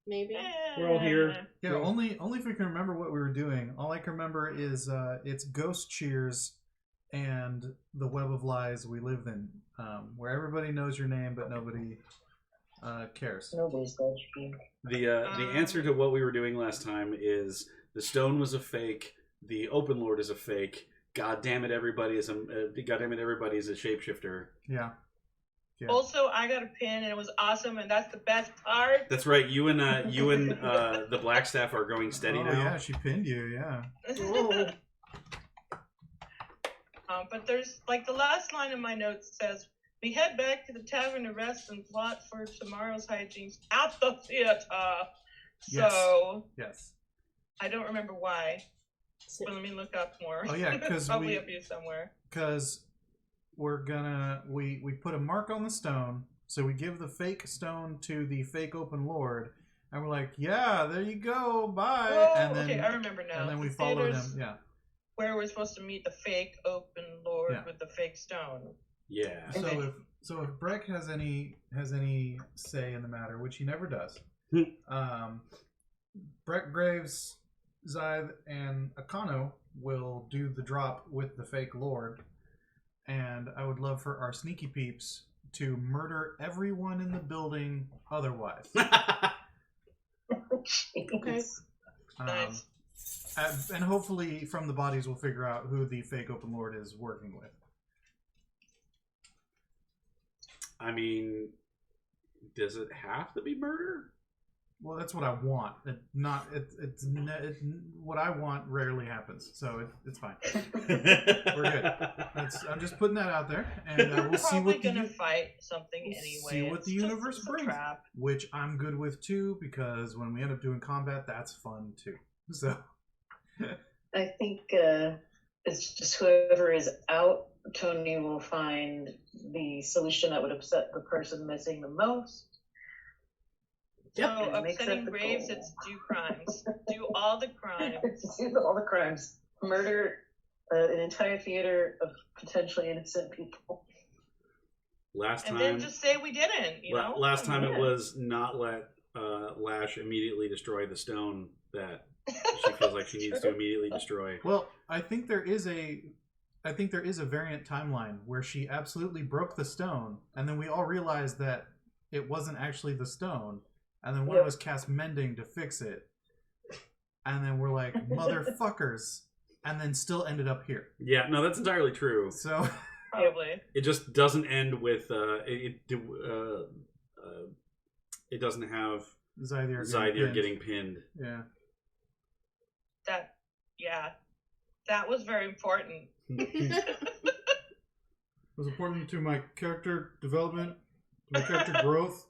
Maybe. We're all here. Yeah, only if we can remember what we were doing. All I can remember is it's Ghost Cheers and the Web of Lies we live in, where everybody knows your name but nobody cares. Nobody's going to be. The answer to what we were doing last time is the stone was a fake. The open lord is a fake. God damn it, everybody is a shapeshifter. Yeah. Yeah. Also, I got a pin and it was awesome, and that's the best part. That's right. You and the black staff are going steady now. Yeah, she pinned you. Yeah. But there's like the last line of my notes says, "We head back to the tavern to rest and plot for tomorrow's hijinks at the theater." So yes. I don't remember why. But let me look up more. Oh yeah, because probably up here somewhere. Because we put a mark on the stone, so we give the fake stone to the fake open lord, and we're like, yeah, there you go, bye. Oh, and then, okay, I remember now. And then we follow them. Yeah. Where we're supposed to meet the fake open lord with the fake stone. Yeah. So if Breck has any say in the matter, which he never does, Breck Graves, Zythe, and Akano will do the drop with the fake lord, and I would love for our sneaky peeps to murder everyone in the building otherwise. Okay. Nice. And hopefully from the bodies we'll figure out who the fake open lord is working with. I mean, does it have to be murder? Well, that's what I want. What I want rarely happens, so it's fine. We're good. I'm just putting that out there, and we'll see what gonna fight something anyway. See what the universe brings, which I'm good with too, because when we end up doing combat, that's fun too. So, I think it's just whoever is out. Tony will find the solution that would upset the person missing the most. So upsetting Graves, it's do crimes. Do all the crimes. Do all the crimes. Murder an entire theater of potentially innocent people. Last time. And then just say we didn't, you know? Last time it was not let Lash immediately destroy the stone that she feels like she needs to immediately destroy. Well, I think there is a variant timeline where she absolutely broke the stone, and then we all realized that it wasn't actually the stone. And then one of us cast mending to fix it. And then we're like, motherfuckers. And then still ended up here. Yeah, no, that's entirely true. So probably. It just doesn't end with it doesn't have Zythe getting pinned. Yeah. That was very important. It was important to my character development, to my character growth.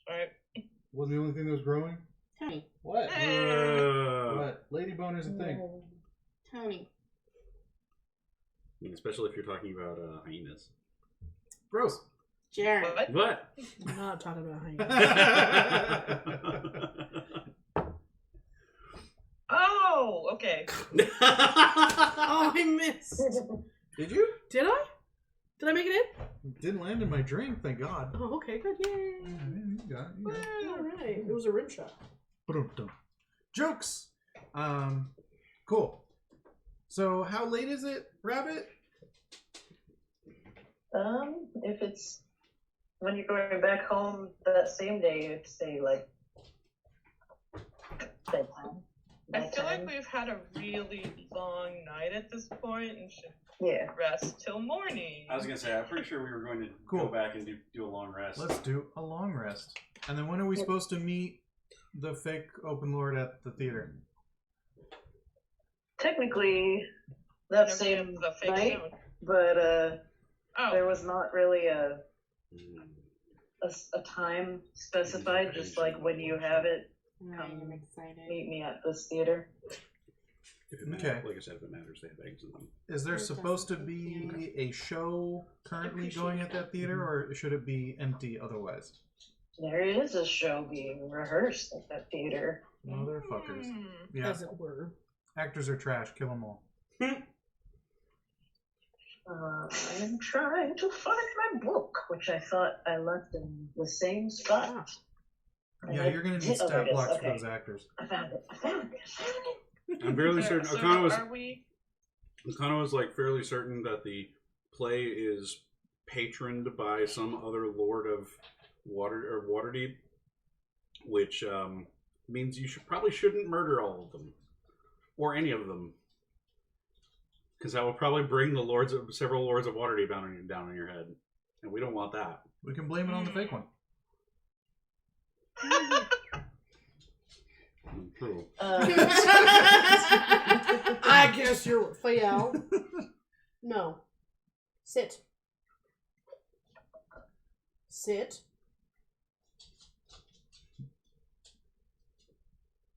Right. Wasn't the only thing that was growing? Tony. What? What? Lady boner's a thing. Tony. Especially if you're talking about hyenas. Gross. Jared. What? I'm not talking about hyenas. Oh, okay. Oh, I missed. Did you? Did I? Did I make it in? It didn't land in my drink, thank God. Oh, okay, good. Yay. You got it. All right. It was a rim shot. Jokes. Cool. So, how late is it, Rabbit? If it's when you're going back home that same day, you'd say like bedtime. I feel like we've had a really long night at this point and should rest till morning. I was going to say, I'm pretty sure we were going to go back and do a long rest. Let's do a long rest. And then when are we supposed to meet the fake open lord at the theater? Technically, that same night, but there was not really a time specified, just like when you have it. Come meet me at this theater. If it matters, like I said, if it matters, they have eggs in them. Is there supposed to be a show currently going at that theater, or should it be empty otherwise? There is a show being rehearsed at that theater. Motherfuckers. Yeah. As it were. Actors are trash. Kill them all. I'm trying to find my book, which I thought I left in the same spot. Yeah, you're gonna need Oh, there stat it is. blocks Okay. for those actors. I found it. I'm fairly certain. So Akana are we? was like fairly certain that the play is patroned by some other lord of Waterdeep, which means you probably shouldn't murder all of them or any of them, because that will probably bring several lords of Waterdeep down on your head, and we don't want that. We can blame it on the fake one. True. I guess you're Fael. No. Sit. Sit.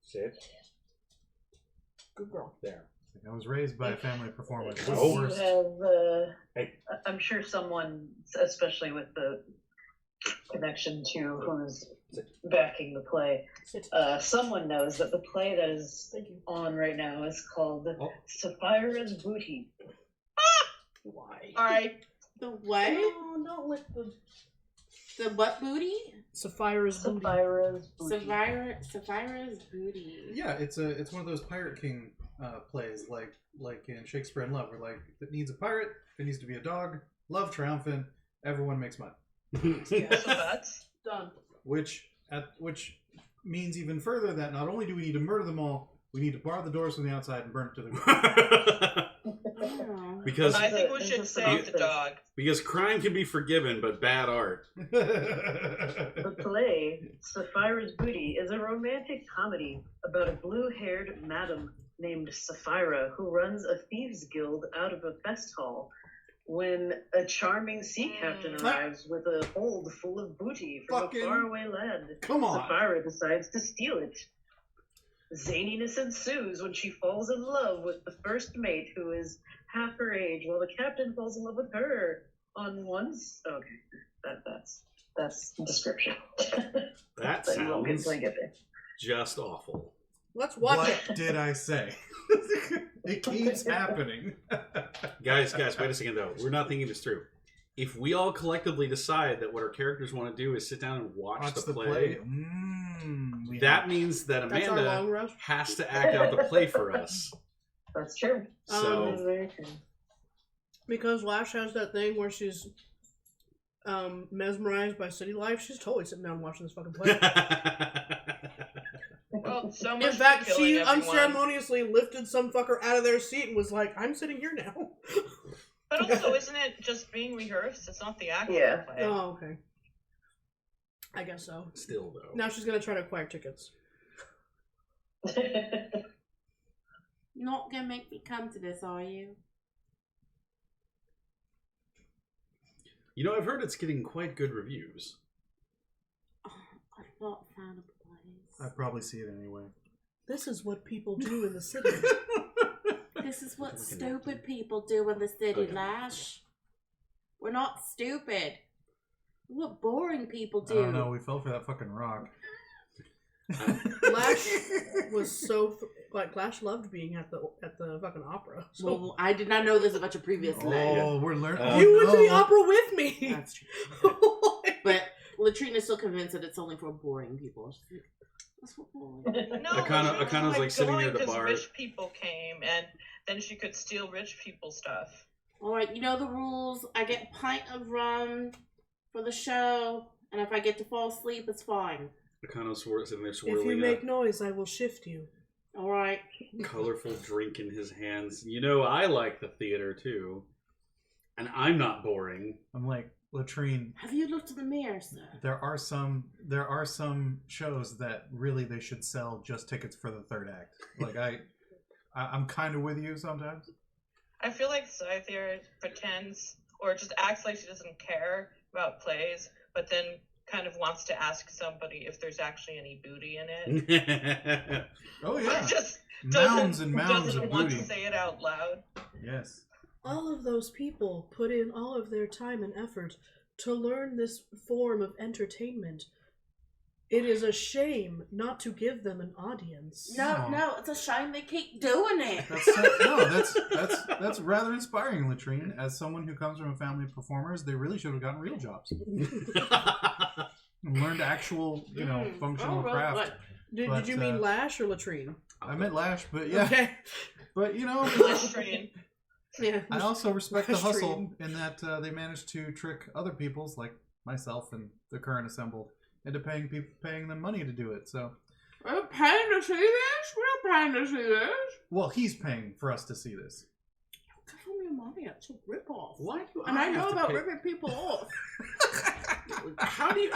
Sit Good girl. there. I was raised by a family performer. What's Oh. the worst? You have, Hey. I'm sure someone, especially with the connection to who's backing the play, Sit. someone knows that the play that is Thank you. on right now is called Oh. Sapphira's Booty. Why? All right. The what? No, don't lick the The what booty? Sapphira's booty. Sapphira's Booty. Sapphira's booty. Yeah, it's one of those Pirate King plays, like in Shakespeare in Love, where like it needs a pirate, it needs to be a dog, love triumphant, everyone makes money. Yeah. So that's Done. Which means even further that not only do we need to murder them all, we need to bar the doors from the outside and burn it to the ground. Oh. because I think we It's should a save the synopsis. dog. because crime can be forgiven, but bad art. The play, Sapphira's Booty, is a romantic comedy about a blue-haired madam named Sapphira who runs a thieves' guild out of a fest hall when a charming sea captain arrives with a hold full of booty from Fucking- a faraway land. Come on. Sapphira decides to steal it. Zaniness ensues when she falls in love with the first mate, who is half her age, while the captain falls in love with her on once. Okay, that's the description. That But you won't get sounds to get there. just awful. Let's watch What it. did I say? It keeps happening. Guys, wait a second though. We're not thinking this through. If we all collectively decide that what our characters want to do is sit down and watch the play, that means that That's our long Amanda rush. has to act out the play for us. That's true. So That is very true. Because Lash has that thing where she's mesmerized by city life. She's totally sitting down watching this fucking play. Well, so much In fact, for killing she everyone. unceremoniously lifted some fucker out of their seat and was like, I'm sitting here now. But also, isn't it just being rehearsed? It's not the actual Yeah. play. Oh, okay. I guess so. Still though. Now she's gonna try to acquire tickets. Not gonna make me come to this, are you? You know, I've heard it's getting quite good reviews. Oh, I'm not a fan of the plays. I probably see it anyway. This is what people do in the city. This is what Looking at stupid people do in the city, Okay. Lash. We're not stupid. What boring people I do. don't know. We fell for that fucking rock. Lash was so Lash loved being at the fucking opera. So Well, I did not know this about your previous name. Oh, we're learning. you went to the opera with me. That's true. But Latrine is still convinced that it's only for boring people. She's like, that's what boring. No, Akana's like sitting near the because bar. rich people came, and then she could steal rich people's stuff. Alright, you know the rules. I get a pint of rum for the show, and if I get to fall asleep, it's fine. Akana's sitting there If you swirling make noise, I will shift you. Alright. a colorful drink in his hands. You know, I like the theater too. And I'm not boring. I'm like, Latrine, Have you looked in the mirror, sir? there are some shows that really they should sell just tickets for the third act. Like I'm kind of with you sometimes. I feel like Scythier pretends or just acts like she doesn't care about plays, but then kind of wants to ask somebody if there's actually any booty in it. Oh But yeah, just mounds and mounds doesn't of want booty. to say it out loud. Yes. All of those people put in all of their time and effort to learn this form of entertainment. It is a shame not to give them an audience. No, it's a shame they keep doing it. That's rather inspiring, Latrine. As someone who comes from a family of performers, they really should have gotten real jobs. and learned actual, functional craft. Did you mean lash or latrine? I meant lash, but yeah. Okay. But Latrine. Yeah. I also respect the Lash hustle train. in that they managed to trick other people's, like myself and the current assembled, into paying them money to do it. So We're paying to see this? We're paying to see this? well, he's paying for us to see this. Give me money. It's a ripoff. Why do And I have know to about pay? ripping people off. How do you?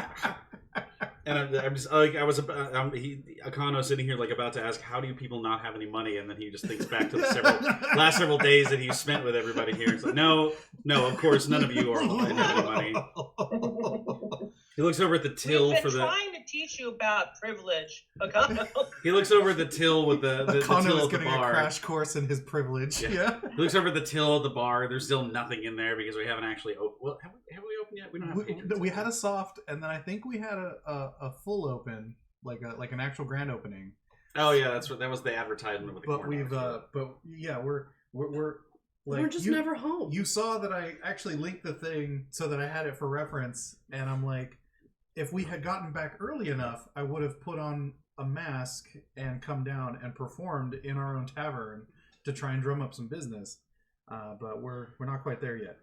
And I'm just like Akano sitting here like about to ask, how do you people not have any money? And then he just thinks back to the last several days that he spent with everybody here. It's like, no, of course none of you are have any money. He looks over at the till We've for been the. trying to teach you about privilege, Akano. He looks over at the till with the Akano till is at the getting a bar. crash course in his privilege. Yeah. He looks over at the till at the bar. There's still nothing in there because we haven't actually opened. Well, have we opened yet? We don't have patrons. We had a soft, and then I think we had a full open, like an actual grand opening. Oh yeah, that was the advertisement with the But corn we've dogs. we're like We're just never home. You saw that I actually linked the thing so that I had it for reference, and I'm like, if we had gotten back early enough, I would have put on a mask and come down and performed in our own tavern to try and drum up some business. But we're not quite there yet.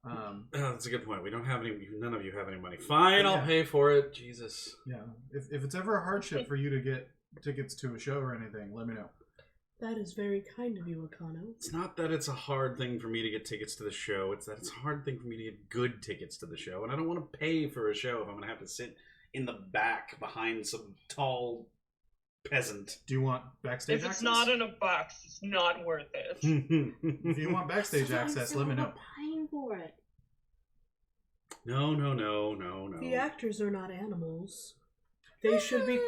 Oh, that's a good point. We don't have any. None of you have any money. Fine, I'll Yeah. pay for it. Jesus. Yeah, if it's ever a hardship for you to get tickets to a show or anything, let me know. That is very kind of you, Akano. It's not that it's a hard thing for me to get tickets to the show. It's that it's a hard thing for me to get good tickets to the show, and I don't want to pay for a show if I'm going to have to sit in the back behind some tall peasant. Do you want backstage If it's access? not in a box, it's not worth it. If you want backstage access, let me know. Paying for it. No. The actors are not animals. They should be.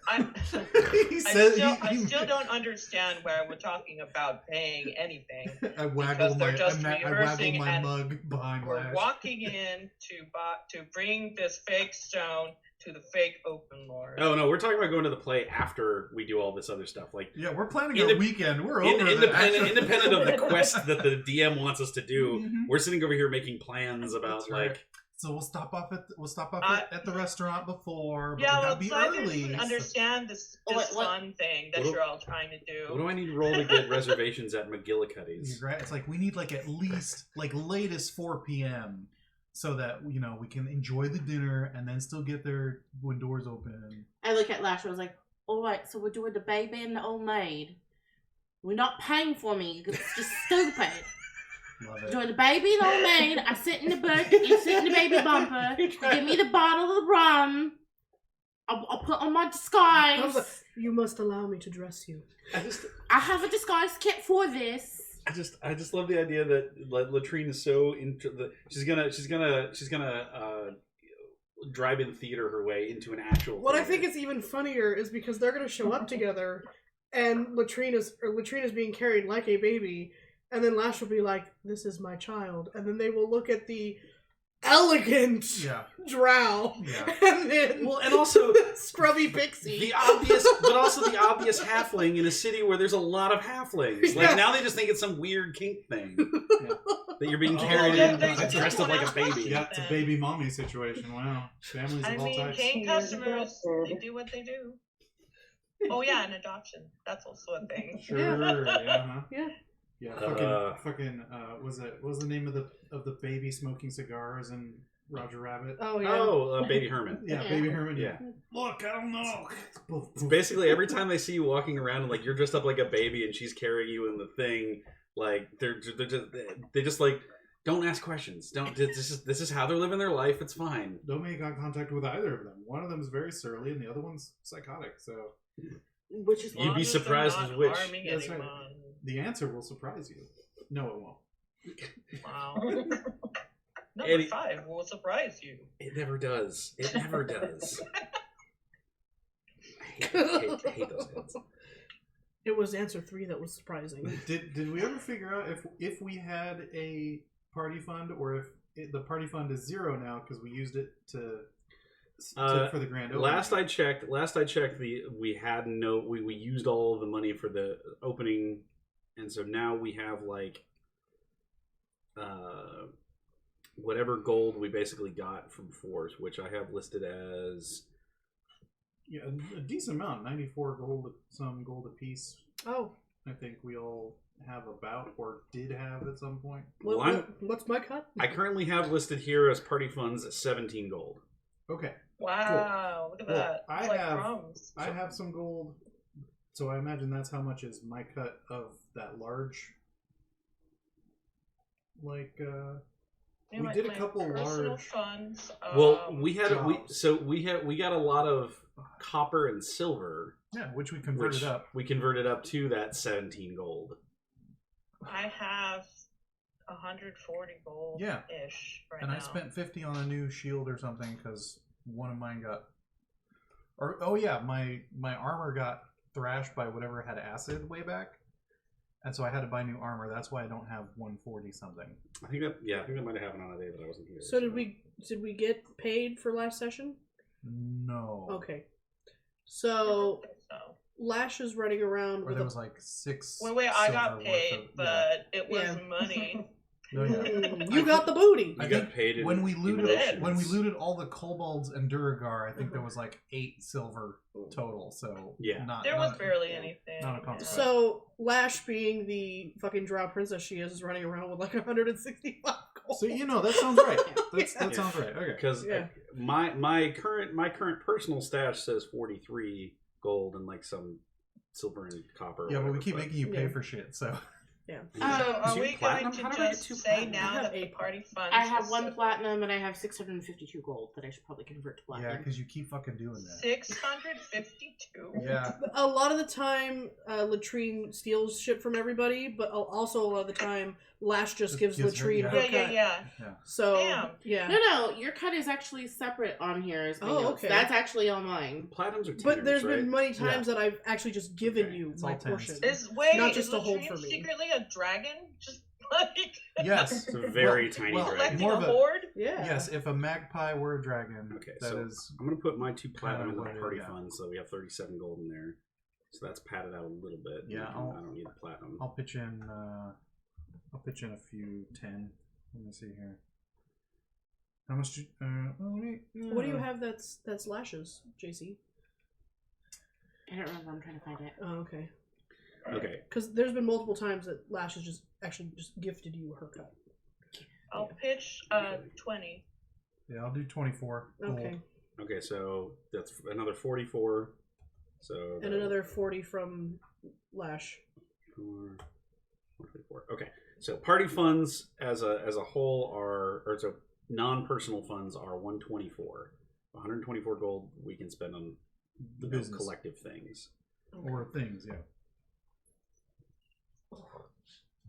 I still don't understand why we're talking about paying anything. I waggle my rehearsing and mug behind We're Lash. walking in to bring this fake stone to the fake open lord. Oh no, we're talking about going to the play after we do all this other stuff. Like Yeah, we're planning a weekend. We're over independent of the quest that the DM wants us to do. Mhm. We're sitting over here making plans about That's right. like. So we'll stop off at the restaurant before. But Yeah, we well, gotta be I early. didn't understand this What- fun thing that What do- you're all trying to What do. do I need to roll to get reservations at McGillicuddy's? Right? It's like we need at least latest 4 p.m. so that we can enjoy the dinner and then still get there when doors open. I look at Lash. I was like, all right, so we're doing the baby and the old maid. We're not paying for me. It's just stupid. Love We're it. doing the baby and the old maid. I sit in the book. You sit in the baby bumper. You give me the bottle of rum. I'll put on my disguise. You must allow me to dress you. I have a disguise kit for this. I just love the idea that Latrine is so into the. She's gonna drive-in theater her way into an actual. What I theater. think is even funnier is because they're going to show up together, and Latrine is being carried like a baby, and then Lash will be like, "This is my child," and then they will look at the elegant drow, Yeah. and then and also scrubby pixie. the obvious halfling in a city where there's a lot of halflings. Like now they just think it's some weird kink thing that you're being carried in dressed up like a baby. Yeah, it's a baby mommy situation. Wow. Families I of all mean, types. paying customers, they do what they do. Oh yeah, and adoption. That's also a thing. Sure. Yeah. Huh? Yeah. Yeah. Fucking. What was the name of the baby smoking cigars in Roger Rabbit? Oh yeah. Oh, Baby Herman. Yeah, Yeah. Baby Herman. Yeah. Look, I don't know. Basically, every time they see you walking around and like you're dressed up like a baby and she's carrying you in the thing, like they just like don't ask questions. Don't. This is how they're living their life. It's fine. Don't make eye contact with either of them. One of them is very surly, and the other one's psychotic. So Which is You'd be surprised as as which. That's right. the answer will surprise you. No, it won't. Wow. Number Eddie- 5 will surprise you. It never does. It never does. I hate those heads. It was answer 3 that was surprising. Did we ever figure out if we had a party fund or if the party fund is 0 now because we used it for the grand opening? Last I checked, we used all of the money for the opening, and so now we have like whatever gold we basically got from fours, which I have listed as Yeah, a decent amount. 94 gold, some gold apiece. Oh, I think we all have about, or did have at some point. what's my cut? I currently have listed here as party funds 17 gold. Okay. Wow, look at Well, that. I It's like have- crumbs. I have some gold, so I imagine that's how much is my cut of that large. Like, we My- did a my couple personal large. funds. Well, we had jobs. we got a lot of copper and silver, Yeah, which we converted which up. we converted up to that 17 gold. I have 140 gold Yeah. ish right And now. I spent 50 on a new shield or something because one of mine got. Or oh yeah, my armor got thrashed by whatever had acid way back, and so I had to buy new armor. That's why I don't have 140 something. I think that might have happened on a day that I wasn't here. So did we get paid for last session? No. Okay. I So don't think so. Lash is running around Or with there a was like 6. Wait, I got silver worth paid, of- but it was Yeah. money. No, yeah. You got the booty. You I got think paid in, when we in looted motions. when we looted all the kobolds and Duragar, I think there was like 8 silver total. So Yeah. not, There was not- barely anything. not a consequence. So Lash, being the fucking drow princess she is running around with like 165 gold. So you know that sounds right. That Yeah. sounds right. Okay. because Yeah. my current personal stash says 43 gold and like some silver and copper. or Yeah, but we whatever, keep making you pay Yeah. for shit. So Yeah. So are Two we platinum? going How to did I get just two say platinum? now I have that the 8 party funds? I have is 1 platinum and I have 652 gold that I should probably convert to yeah, platinum. because you keep fucking doing that. 652. Yeah. A lot of the time, Latrine steals shit from everybody, but also a lot of the time, Lash just gives Gives her- Latrine yeah. her Yeah, cut. yeah. So Damn. yeah. No, your cut is actually separate on here as my Oh, notes. okay. That's actually all mine. Platinums are 10, But there's right? been many times that I've actually just given Okay. you It's my all tens. portion. Not just is to hold Latrine for me. secretly a dragon? Just like Yes. It's a very tiny well, dragon. collecting More a of a- horde? Yeah. Yes, if a magpie were a dragon, Okay, that so is. I'm gonna put my 2 platinum Kinda into what the it party is, yeah. fund, so we have 37 gold in there. So that's padded out a little bit. Yeah, I don't need the platinum. I'll pitch in. I'll pitch in a few 10. Let me see here. How much? What do you have that's Lash's, JC? I don't remember. I'm trying to find it. Oh, okay. Okay, Because there's been multiple times that Lash has just actually just gifted you her cut. I'll pitch 20. Yeah, I'll do 24. gold. Okay. okay, so that's another 44. So And another 40 from Lash. 44. Okay, so party funds as a whole or so non-personal funds are 124. 124 gold we can spend on The you know, business. collective things. Or things, yeah.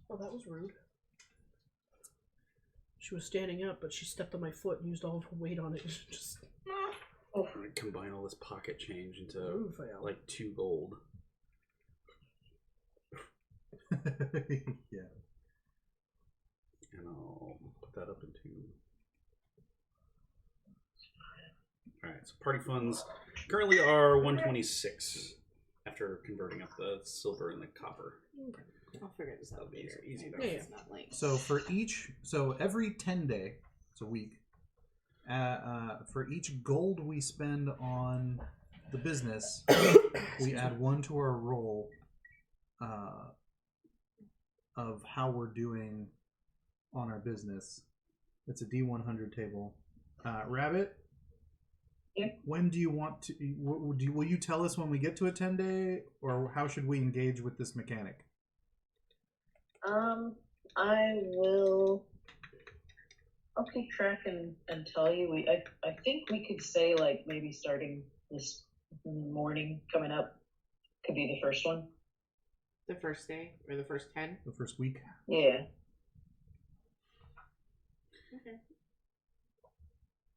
Oh, that was rude. She was standing up, but she stepped on my foot and used all of her weight on it. Just I'm gonna combine all this pocket change into ooh, fail. like 2 gold. Yeah. And I'll put that up into. Alright, so party funds currently are 126 after converting up the silver and the copper. I'll figure this out That'll be later. easy enough. Yeah, It's not late. So for each, every 10 day, it's a week. For each gold we spend on the business, we add 1 to our roll of how we're doing on our business. It's a D100 table. Rabbit. Yeah. When do you want to? Will you tell us when we get to a 10-day, or how should we engage with this mechanic? I will. I'll keep track and tell you. I think we could say like maybe starting this morning coming up could be the first one. The first day or the first 10? The first week. Yeah. Okay.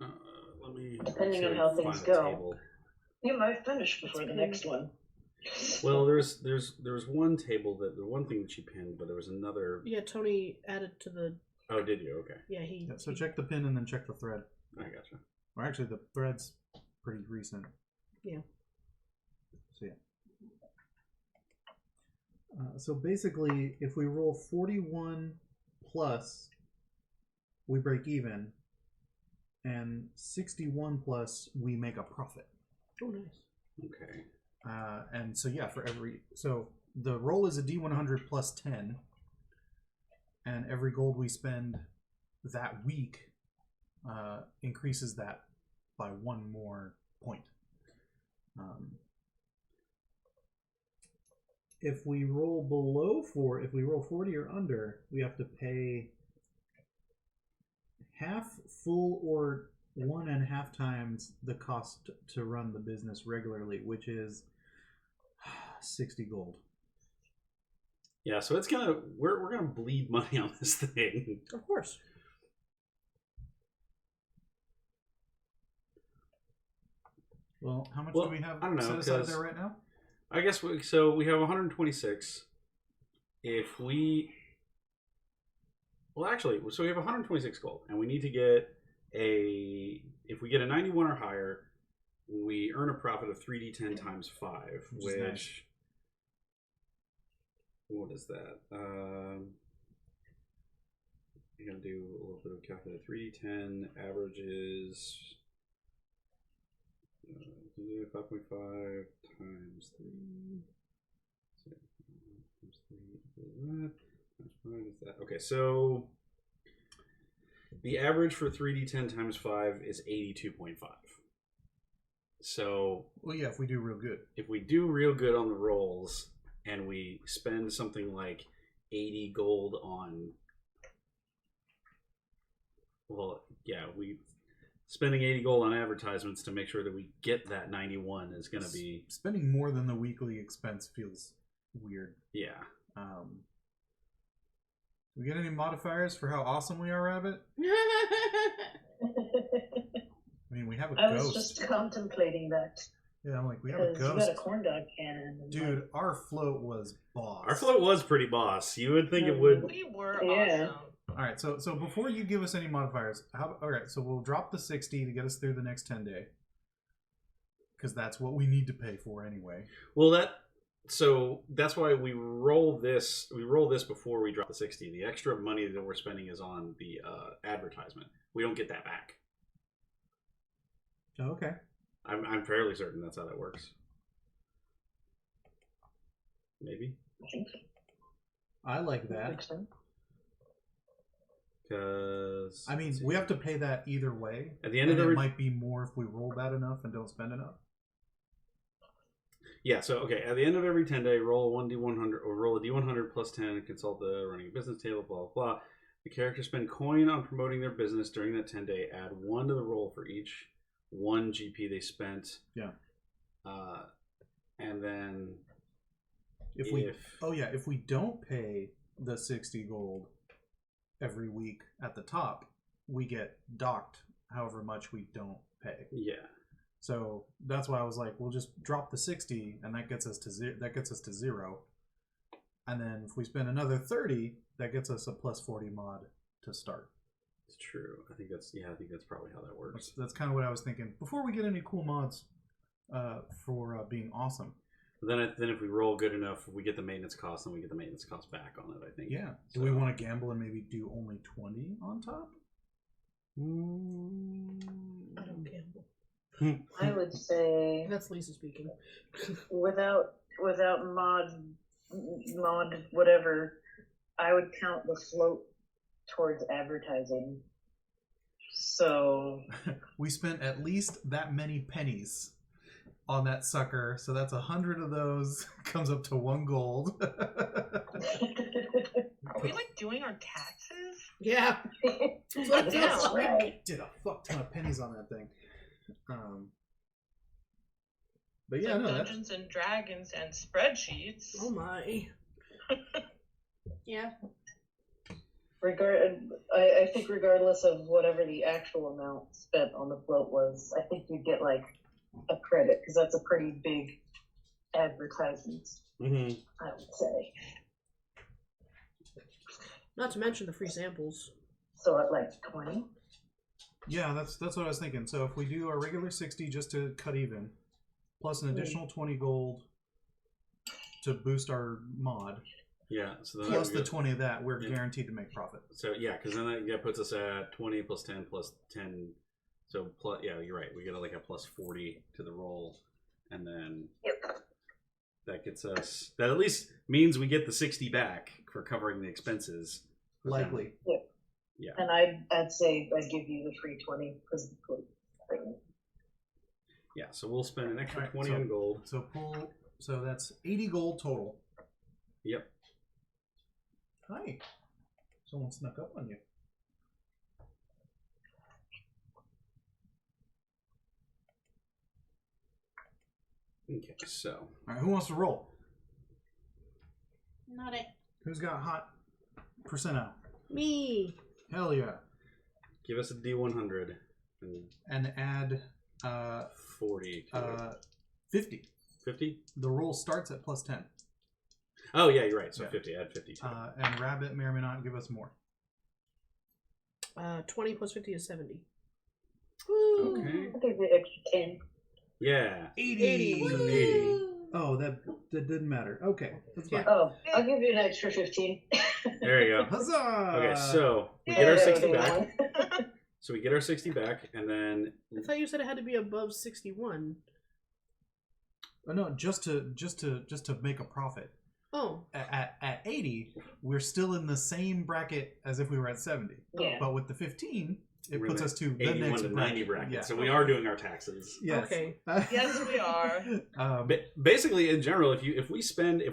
Let me Depending make on sure how I things find the go. table. You might finish before the next one. Well, there was one table the one thing that she pinned, but there was another. Yeah, Tony added to the. Oh, did you? Okay, Yeah, he. Yeah, so check the pin and then check the thread. I gotcha. Or actually, the thread's pretty recent. Yeah. So yeah. So basically, if we roll 41 plus we break even, and 61 plus we make a profit. Oh, nice. Okay. And so yeah, so the roll is a D100 plus 10, and every gold we spend that week increases that by 1 more point. If we roll below 4, if we roll 40 or under, we have to pay half, full, or 1.5 times the cost to run the business regularly, which is 60 gold. Yeah, so it's gonna we're gonna bleed money on this thing. Of course. Well, how much Well, do we have I don't know, set aside 'cause- there right now? I guess we have 126. If we so we have 126 gold, and we need to get if we get a 91 or higher, we earn a profit of 3d10 times 5, Which is which nice. what is that? I'm gonna do a little bit of calculator. 3d10 averages 5.5 times 3. Times 3 times 5 is that. Okay, so the average for 3d10 times 5 is 82.5. So, Well, yeah, if we do real good. if we do real good on the rolls and we spend something like 80 gold on, well, yeah, spending 80 gold on advertisements to make sure that we get that 91 is going to be, Spending more than the weekly expense feels weird. yeah. We get any modifiers for how awesome we are, Rabbit? I mean, we have a I was ghost. just contemplating that. Yeah, I'm like, we have a Because you got ghost. a corn dog cannon. and Dude, our float was boss. Our float was pretty boss. You would think it would. We were Yeah. awesome. All right, so before you give us any modifiers, all right, so we'll drop the 60 to get us through the next 10 day, because that's what we need to pay for anyway. Well, that's why we roll this. We roll this before we drop the 60. The extra money that we're spending is on the advertisement. We don't get that back. Oh, okay. I'm fairly certain that's how that works. Maybe. I think I like that that. makes sense. Because I mean, we have to pay that either way. at the end of And the it might be more if we roll bad enough and don't spend enough. yeah. So okay, at the end of every 10 day, roll a 1d100 or roll a d100 plus 10. Consult the running a business table. Blah blah blah. The characters spend coin on promoting their business during that 10 day. Add 1 to the roll for each 1 GP they spent. Yeah. And then If we don't pay the 60 gold every week at the top, we get docked however much we don't pay. yeah. So that's why I was like, we'll just drop the 60, and that gets us to 0. And then if we spend another 30, that gets us a plus 40 mod to start. It's true. I think that's probably how that works. That's kind of what I was thinking. Before we get any cool mods for being awesome. But then if we roll good enough, we get the maintenance cost, and we get the maintenance cost back on it. I think. Yeah. Do we want to gamble and maybe do only 20 on top? I don't gamble. I would say That's Lisa speaking. without mod whatever, I would count the float towards advertising. So We spent at least that many pennies on that sucker, so that's 100 of those comes up to 1 gold. Are we like doing our taxes? Yeah. That's right. Did a fuck ton of pennies on that thing. But yeah, Like no, that's, Dungeons and Dragons and spreadsheets. Oh my. Yeah. I think regardless of whatever the actual amount spent on the float was, I think you'd get like a credit because that's a pretty big advertisement, Mm-hmm. I would say. Not to mention the free samples. So at like 20. yeah, that's what I was thinking. So if we do a regular 60 just to cut even, plus an additional 20 gold to boost our mod, Yeah. So then Plus that the would 20 of that, we're Yeah. guaranteed to make profit. So yeah, because then that puts us at 20 plus 10 plus 10. So plus, yeah, you're right. We get like a plus 40 to the roll, and then that gets us. That at least means we get the 60 back for covering the expenses. Likely. Yeah. And I'd say I'd give you the free 20 because Yeah. So we'll spend an extra Alright, 20 so- on gold. So that's 80 gold total. Yep. Hi. Someone snuck up on you. Okay. So All right, who wants to roll? Not it. Who's got hot percentile? Me. Hell yeah. give us a D100 and And add 40 to it. 50. 50? The roll starts at plus 10. Oh yeah, you're right. So Yeah. 50. Add 50 to it. And Rabbit may or may not give us more. 20 plus 50 is 70. Okay. I'll give you an extra 10. Yeah. 80. So 80. Oh, that didn't matter. Okay, that's fine. Oh, I'll give you an extra 15. There you go. Huzzah! Okay, so we Yeah, get our yeah, 60 yeah. back. So we get our 60 back, and then I thought you said it had to be above 61. Oh, no, just to make a profit. Oh. At 80, we're still in the same bracket as if we were at 70. Yeah. But with the 15, it We're puts in us to the 81 next to 90 bracket. Yeah. So we are doing our taxes. Yes. Okay. Yes, we are. Basically, in general, if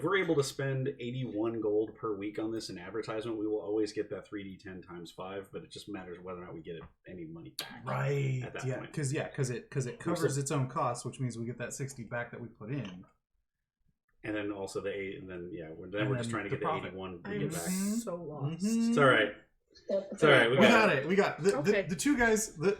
we're able to spend 81 gold per week on this in advertisement, we will always get that 3d10 times 5. But it just matters whether or not we get any money back. Right. At that Yeah. point. Because it covers its own costs, which means we get that 60 back that we put in. And then also the 8, and then yeah, we're And just then trying to the get the profit. 81 I to am get back. so lost. Mhm. It's all right. It's all right. We got it. We got Okay. the two guys, the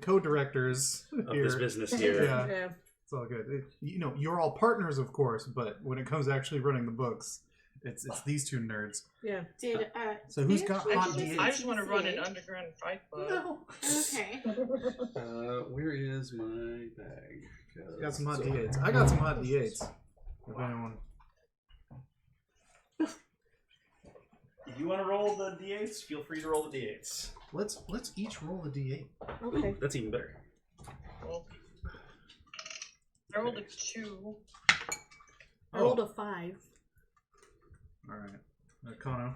co-directors Of here. this business here. Yeah. Yeah. It's all good. You're all partners, of course, but when it comes to actually running the books, it's these two nerds. Yeah. Did So who's got Beatrice hot just D8s? I just want to run an say- underground fight club. No. Okay. Where is my bag? Got some hot D8s. I got some hot D8s. If anyone. If you want to roll the d8s, feel free to roll the d8s. Let's each roll a D8. Okay. That's even better. Well, I rolled a 2. I rolled a 5. All right. Kono.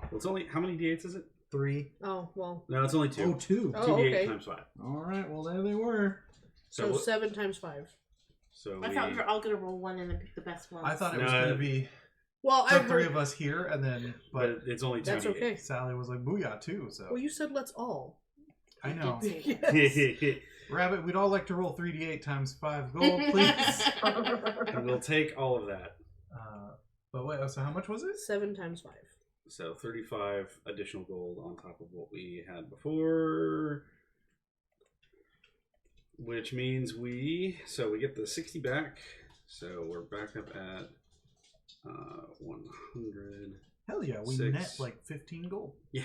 Well, it's only how many d8s is it? 3. Oh, well. No, it's only 2. Oh, 2. Oh, 2d8 okay. times 5. All right. Well, there they were. So 7 times 5. So I thought we were all gonna roll one and then pick the best one. I thought it was No. going to be Well, I the three heard... of us here, and then but it's only 2 That's okay. Sally was like, "Booyah!" too. So Well, you said let's all. I know. Yes. Rabbit, we'd all like to roll 3d8 times 5 gold, please. And we'll take all of that. But wait, so how much was it? 7 times 5. So 35 additional gold on top of what we had before. Which means we get the 60 back. So we're back up at 100. Hell yeah, we 6. net like 15 gold. Yeah.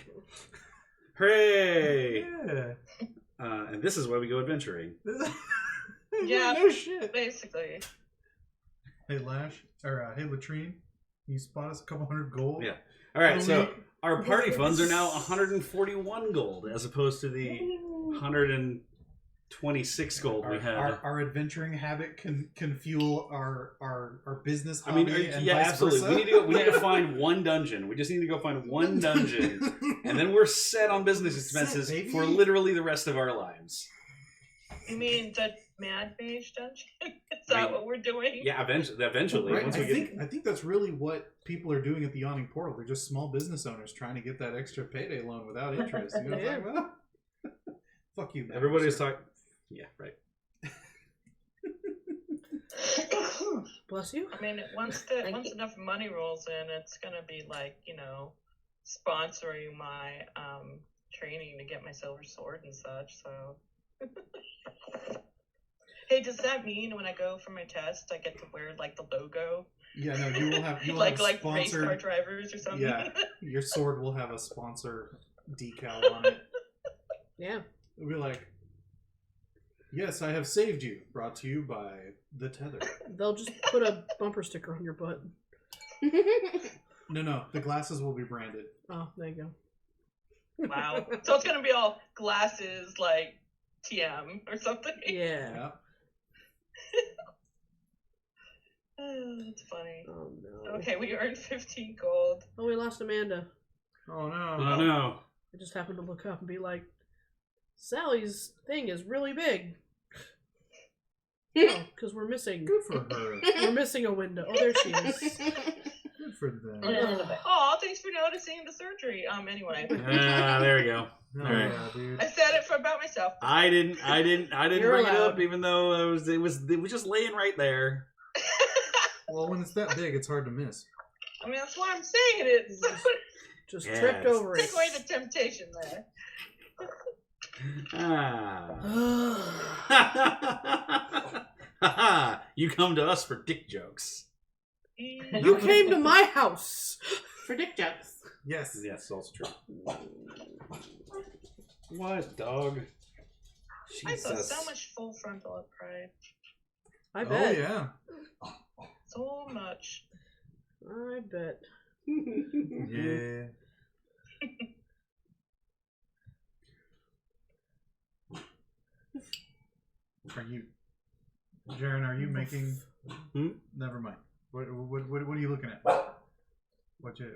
Hooray! Yeah. And this is why we go adventuring. Yeah. No shit. Basically. Hey Lash, or hey Latrine, can you spot us a couple hundred gold? Yeah. All right, Oh, so our party funds are now 141 gold as opposed to the 126 gold we had. Our adventuring habit can fuel our business. I mean, hobby and yeah, vice absolutely. versa. We need to find one dungeon. We just need to go find one dungeon, and then we're set on business expenses baby. for literally the rest of our lives. You mean the Mad Mage dungeon? Is that what we're doing? Yeah, eventually. Right? Once I we get, think that's really what people are doing at the Yawning Portal. They're just small business owners trying to get that extra payday loan without interest. You know what I'm talking about? Fuck you, man. everybody's talking. Yeah, right. Bless you. I mean, once enough money rolls in, it's gonna be like, sponsoring my training to get my silver sword and such. So, hey, does that mean when I go for my test, I get to wear like the logo? Yeah, no, you will have like race sponsored. car drivers or something? Yeah, your sword will have a sponsor decal on it. Yeah. It'll be like, Yes, I have saved you. Brought to you by the tether. They'll just put a bumper sticker on your butt. No, the glasses will be branded. Oh, there you go. Wow. So it's gonna be all glasses like TM or something. Yeah. That's funny. Oh no. Okay, we earned 15 gold. Oh, we lost Amanda. Oh no. Oh no. I just happened to look up and be like, Sally's thing is really big. Oh, because we're missing. Good for her. We're missing a window. Oh, there she is. Good for them. Oh, thanks for noticing the surgery. Anyway. There we go. Oh, All right. yeah, dude. I said it about myself. I didn't You're bring it allowed. up, even though it was just laying right there. Well, when it's that big, it's hard to miss. I mean, that's why I'm saying it. Just Yes. tripped over it. Take away the temptation there. Ah. You come to us for dick jokes. You came to my house. For dick jokes. Yes. Yes, also true. What, dog? I saw Jesus. so much full frontal at Pride. I bet. Oh yeah. So much. I bet. Yeah. Are you, Jaren? Are you making? Hmm? Never mind. What are you looking at? What you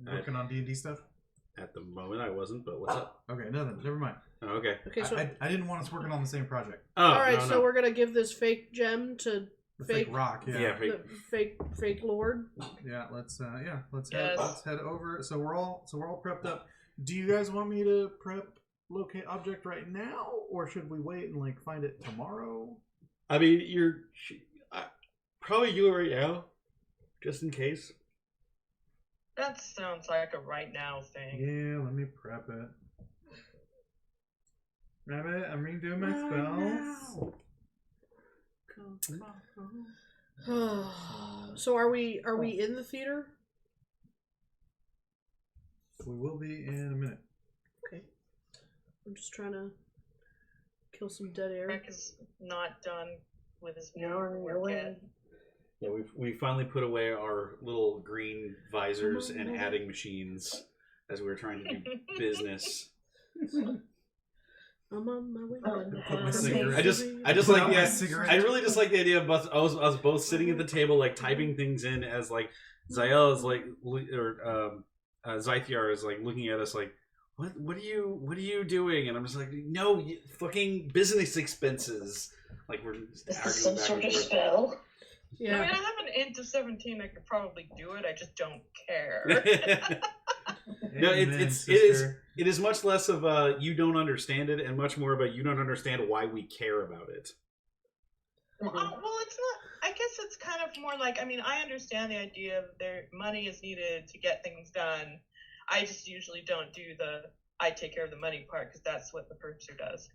working on D&D stuff? At the moment, I wasn't, but what's up? Okay, nothing. Never mind. Oh, okay. Okay, so I didn't want us working on the same project. Oh, all right, no, so no. we're gonna give this fake gem to The fake Fake- rock. Yeah. Yeah, the fake lord. Yeah. Let's Yes. let's head over. So we're all prepped up. Do you guys want me to prep locate object right now, or should we wait and like find it tomorrow? I mean, probably you right now, just in case. That sounds like a right now thing. Yeah, let me prep it. Prep it. I'm redoing my spells. So are we in the theater? We will be in a minute. Okay. I'm just trying to kill some dead air. Rick is not done with his You're on your work way. yet. Yeah, we finally put away our little green visors and adding machines as we were trying to do business. I'm on my way. Put my cigarette. I just Put like out my the cigarette. I really just like the idea of us both sitting at the table like typing things in as like Zael is like Zythiar is like looking at us like what are you doing, and I'm just like no fucking business expenses, like we're just Is this arguing some back sort and of forth. spell? I Yeah. mean, I have an int of 17. I could probably do it. I just don't care. No, Amen, it is much less of a you don't understand it and much more of a you don't understand why we care about it. Well, it's not. I guess it's kind of more like, I mean, I understand the idea of their money is needed to get things done. I just usually don't do I take care of the money part because that's what the purchaser does,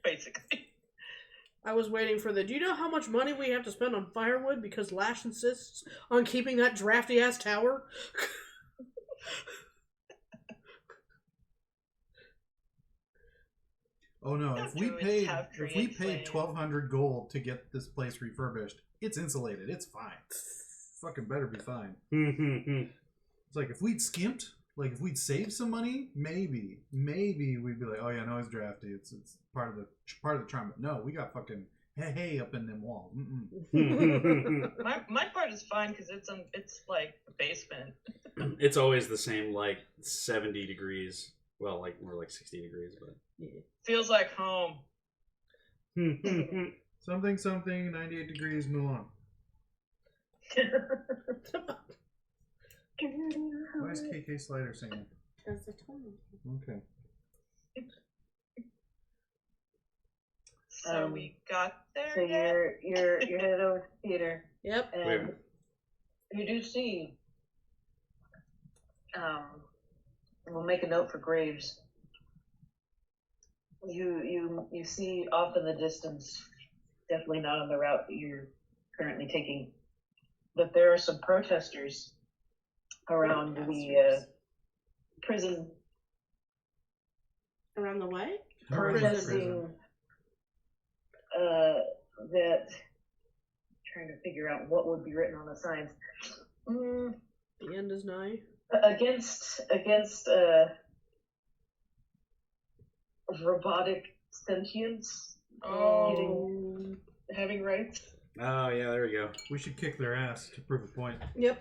basically. I was waiting for do you know how much money we have to spend on firewood because Lash insists on keeping that drafty ass tower? Oh no! Yeah, If we druids paid have create flame. 1,200 gold to get this place refurbished, it's insulated. It's fine. Fucking better be fine. It's like if we'd skimped, like if we'd saved some money, maybe we'd be like, oh yeah, no, it's drafty. It's part of the charm. But no, we got fucking hey up in them walls. My part is fine because it's like a basement. It's always the same, like 70 degrees. Well, like more like 60 degrees, but Feels like home. Something 98 degrees Milan. Why is KK Slider singing? Because I told you. Okay. So we got there So yet? you're headed over to the theater, Yep. and you do see. We'll make a note for Graves. You see off in the distance, definitely not on the route that you're currently taking, but there are some protesters around the prison. Around the way? pretending that, trying to figure out what would be written on the signs. The end is nigh. Against robotic sentience, having rights. Oh yeah, there we go. We should kick their ass to prove a point. Yep.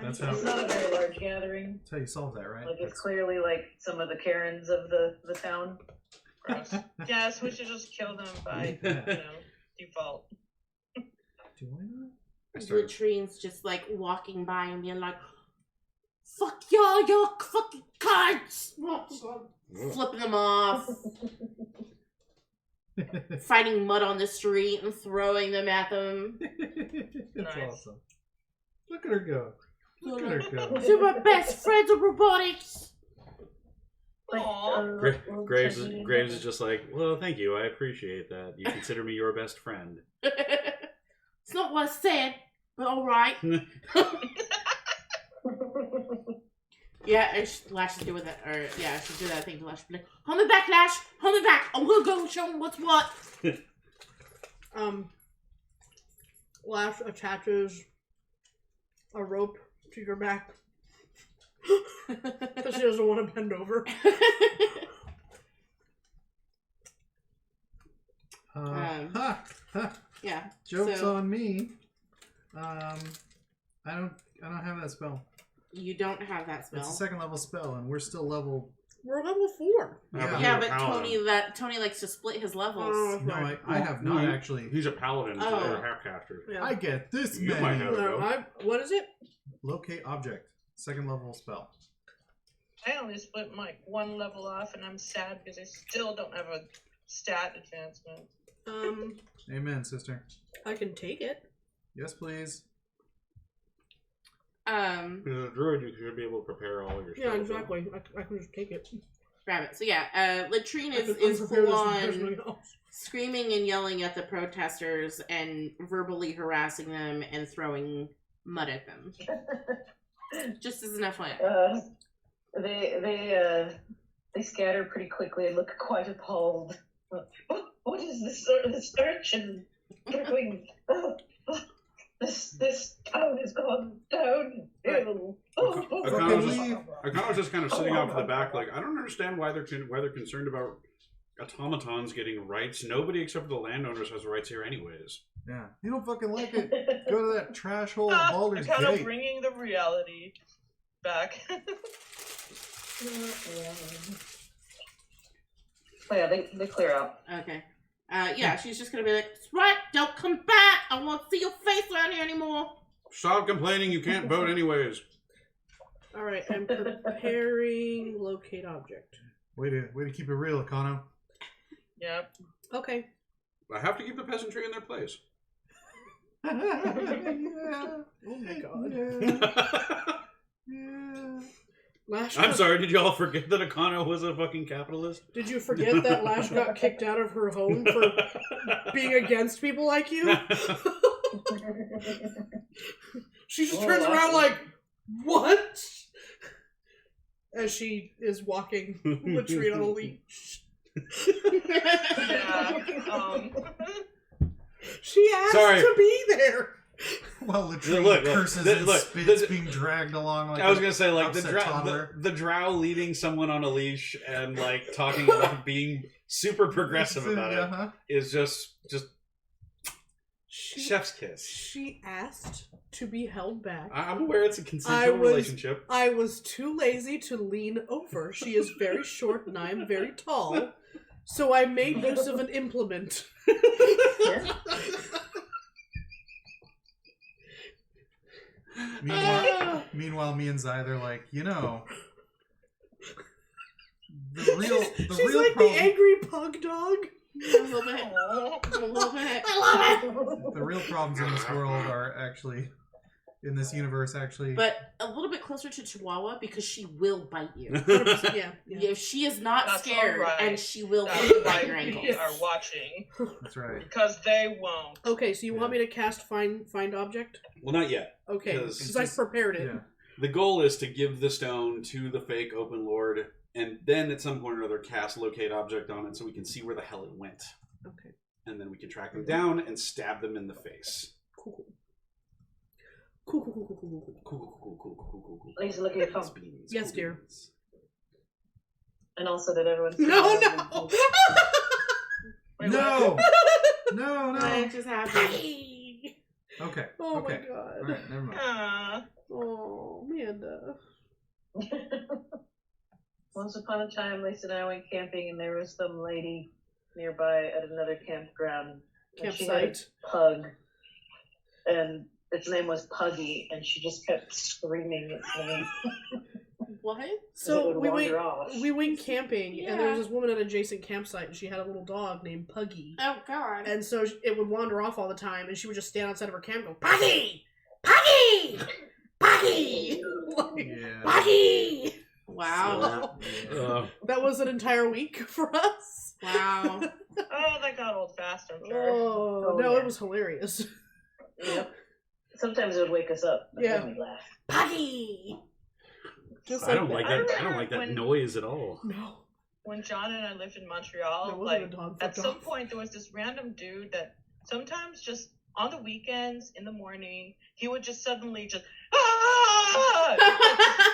That's It's not a very large gathering. That's how you solve that, right? Like, it's clearly like some of the Karens of the town. Gross. Yes, we should just kill them by, default. Do I know? Latrine's just like walking by and being like, "Fuck y'all, y'all fucking cunts!" Flipping them off, finding mud on the street and throwing them at them. That's Nice. awesome. Look at her go. Look at her go. They're my best friends of robotics. Aww. Graves is just like, well, thank you. I appreciate that. You consider me your best friend. It's not what I said, but alright. Yeah, and Lash should do with it, or yeah, I should do that thing to Lash. Be like, hold me back, Lash. Hold me back. I'm gonna go show him what's what. Lash attaches a rope to your back because she doesn't want to bend over. Yeah. Joke's so on me. I don't have that spell. you don't have that spell. It's a second level spell, and we're still level. We're level 4. Yeah. Yeah, but Tony likes to split his levels. Oh, No, right. I have not actually. He's a paladin Oh. or a half-caster. Yeah. I get this You might have many. it. What is it? Locate object. Second level spell. I only split like one level off, and I'm sad because I still don't have a stat advancement. Amen, sister. I can take it. Yes, please. As a druid, you should be able to prepare all your Yeah, spells. exactly. I can just take it. Grab it. So yeah, Latrine I is can prepare full this for on something else. screaming and yelling at the protesters and verbally harassing them and throwing mud at them. Just as an FYI. They scatter pretty quickly and look quite appalled. What is this urchin doing? This town has gone down. Ew. Akano's just kind of sitting off in the back, like, I don't understand why they're concerned about automatons getting rights. Nobody except for the landowners has rights here, anyways. Yeah. You don't fucking like it. Go to that trash hole at Baldur's Kind of Gate. bringing the reality back. Oh yeah, they clear out. Okay. Yeah, she's just gonna be like, "That's right, don't come back! I won't see your face around here anymore!" Stop complaining, you can't vote anyways. Alright, I'm preparing locate object. Way to keep it real, Akano. Yep. Okay. I have to keep the peasantry in their place. Yeah. Oh my god. Yeah. Lash I'm got- sorry, did y'all forget that Akano was a fucking capitalist? Did you forget that Lash got kicked out of her home for being against people like you? She just turns around like, what? As she is walking Latrine on a leash. Yeah. She asked Sorry. to be there. Well, Latrine Look, curses and look, spits this- being dragged along like I was gonna say, like, upset toddler. the drow leading someone on a leash and, like, talking about being super progressive about it Uh-huh. is just chef's kiss. She asked to be held back. I'm aware it's a consensual relationship. I was too lazy to lean over. She is very short and I am very tall. So I made use of an implement. Meanwhile, me and Zai, they're like, the She's real like problem, the angry pug dog. A little bit. A little bit. I love it. the real problems in this world are actually, in this universe, actually. But a little bit closer to Chihuahua because she will bite you. 100%, yeah. If she is not That's scared, alright. and she will That's bite why your ankles. we are watching. That's right. Because they won't. Okay, so you want me to cast find object? Well, not yet. Okay, 'Cause because I prepared it. Yeah. The goal is to give the stone to the fake open lord and then at some point or other cast locate object on it so we can see where the hell it went. Okay. And then we can track them down and stab them in the face. Cool. Cool. Lisa, look at your phone. Beans, Yes, dear. beans. And also that everyone. No. Wait, No! No, What no. just happened? Okay. Oh okay. my god. Alright, never mind. Oh, Amanda. Once upon a time, Lisa and I went camping, and there was some lady nearby at another campground. And she had Campsite. a pug, and its name was Puggy, and she just kept screaming its name. What? So would wander off. we went camping, and there was Yeah. this woman at an adjacent campsite, and she had a little dog named Puggy. Oh God. And so it would wander off all the time, and she would just stand outside of her camp and go, Puggy! Puggy! Puggy! Like, Yeah. Puggy! Wow. That was an entire week for us. Wow. Oh, that got old fast, I'm sure. Oh, Oh, no, yeah. it was hilarious. Yep. Sometimes it would wake us up, but Yeah. then we'd laugh. Puggy! Just I don't that. like I that. I don't remember like that when- noise at all. No. When John and I lived in That Montreal, wasn't a like dog. at fuck some off. point there was this random dude that sometimes just on the weekends in the morning he would just suddenly just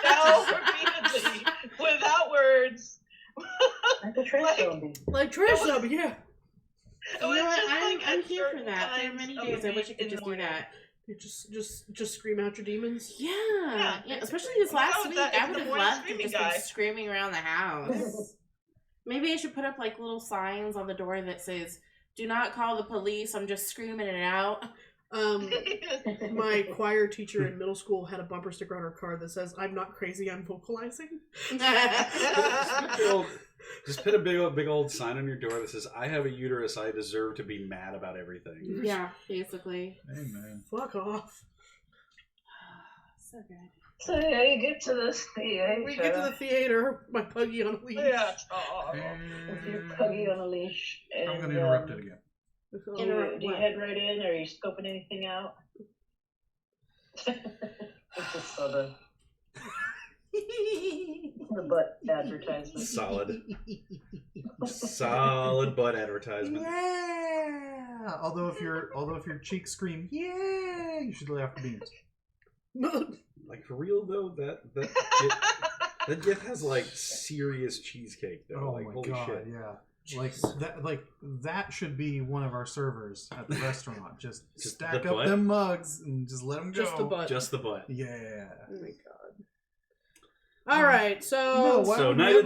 yell repeatedly without words. Like a trash Like- zombie. Like trash It was- zombie, yeah. It was You know what? just I'm like I'm at here for certain that. There are times many of days the I wish I week could in just the do morning. that. You just scream out your demons. Yeah. Yeah, Especially this last No, week, that- I it's would the have morning left and screaming just guy. been screaming around the house. Maybe I should put up like little signs on the door that says, "Do not call the police. I'm just screaming it out." My choir teacher in middle school had a bumper sticker on her car that says, "I'm not crazy, I'm vocalizing." Just put a big old sign on your door that says, "I have a uterus. I deserve to be mad about everything." Yeah, basically. Amen. Fuck off. So good. So yeah, you get to this theater. We get to the theater, my Puggy on a leash. Yeah. Oh. with your Puggy on a leash. And, I'm gonna interrupt it again. Do you head right in, or are you scoping anything out? It's just so the butt advertisement. Solid butt advertisement. Yeah. Although if your cheeks scream, yeah, you should lay off the beans. Like for real though, that gift has like serious cheesecake though. Oh like my holy god, shit. yeah. That should be one of our servers at the restaurant. Just stack the up butt? them mugs and just let them go. Just the butt. Just the butt. Yeah. Oh my god. All right, No, so why So would we night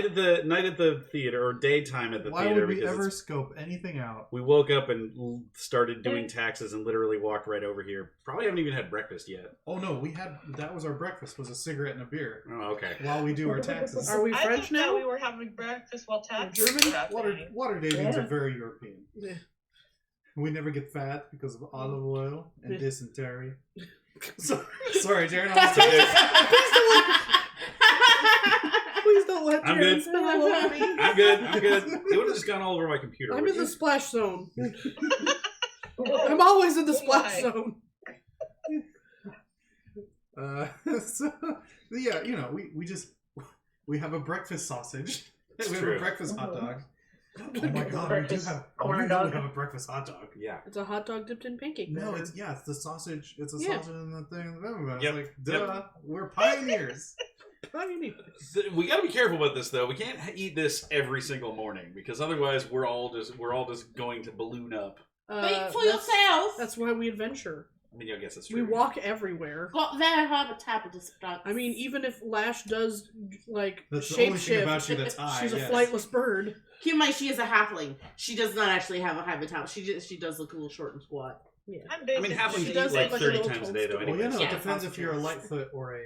at ever- the theater, or daytime at the Why theater, would we because ever it's- scope anything out? we woke up and started doing taxes and literally walked right over here. Probably haven't even had breakfast yet. Oh no, that was our breakfast, was a cigarette and a beer Oh, okay. while we do our taxes. are we I French thought that now? we were having breakfast while taxes German? were happening. Water datings Yeah. are very European. Yeah. We never get fat because of olive oil and Yeah. dysentery. Sorry, Jared. Please don't let I'm Jared good. spill all over me. I'm good. It would have just gone all over my computer. I'm in the splash zone. Oh, I'm always in the Oh splash my. zone. So yeah, we have a breakfast sausage. It's we have true. a breakfast hot dog. Oh my god, we do Breakfast have corn we dog. have a breakfast hot dog. Yeah. It's a hot dog dipped in pancake No, batter. it's the sausage. It's a Yeah. sausage in the thing. It's Yep. like, duh, we're pioneers. Pioneers. We got to be careful about this though. We can't eat this every single morning because otherwise we're all just going to balloon up. Speak for That's- yourself. That's why we adventure. I mean, I guess that's We true. walk everywhere. Got there habitus. I mean, even if Lash does like That's the only thing shapeshift, about you that's high. she's a yes. flightless bird. keep in mind she is a halfling. She does not actually have a high vitality. She does look a little short and squat. Yeah. I'm I basically mean, halflings She eat does like look like a 30 little times a day though. toadstool. Well, Anyway. yeah, no, Yeah, it depends if you're a sausages. Lightfoot or a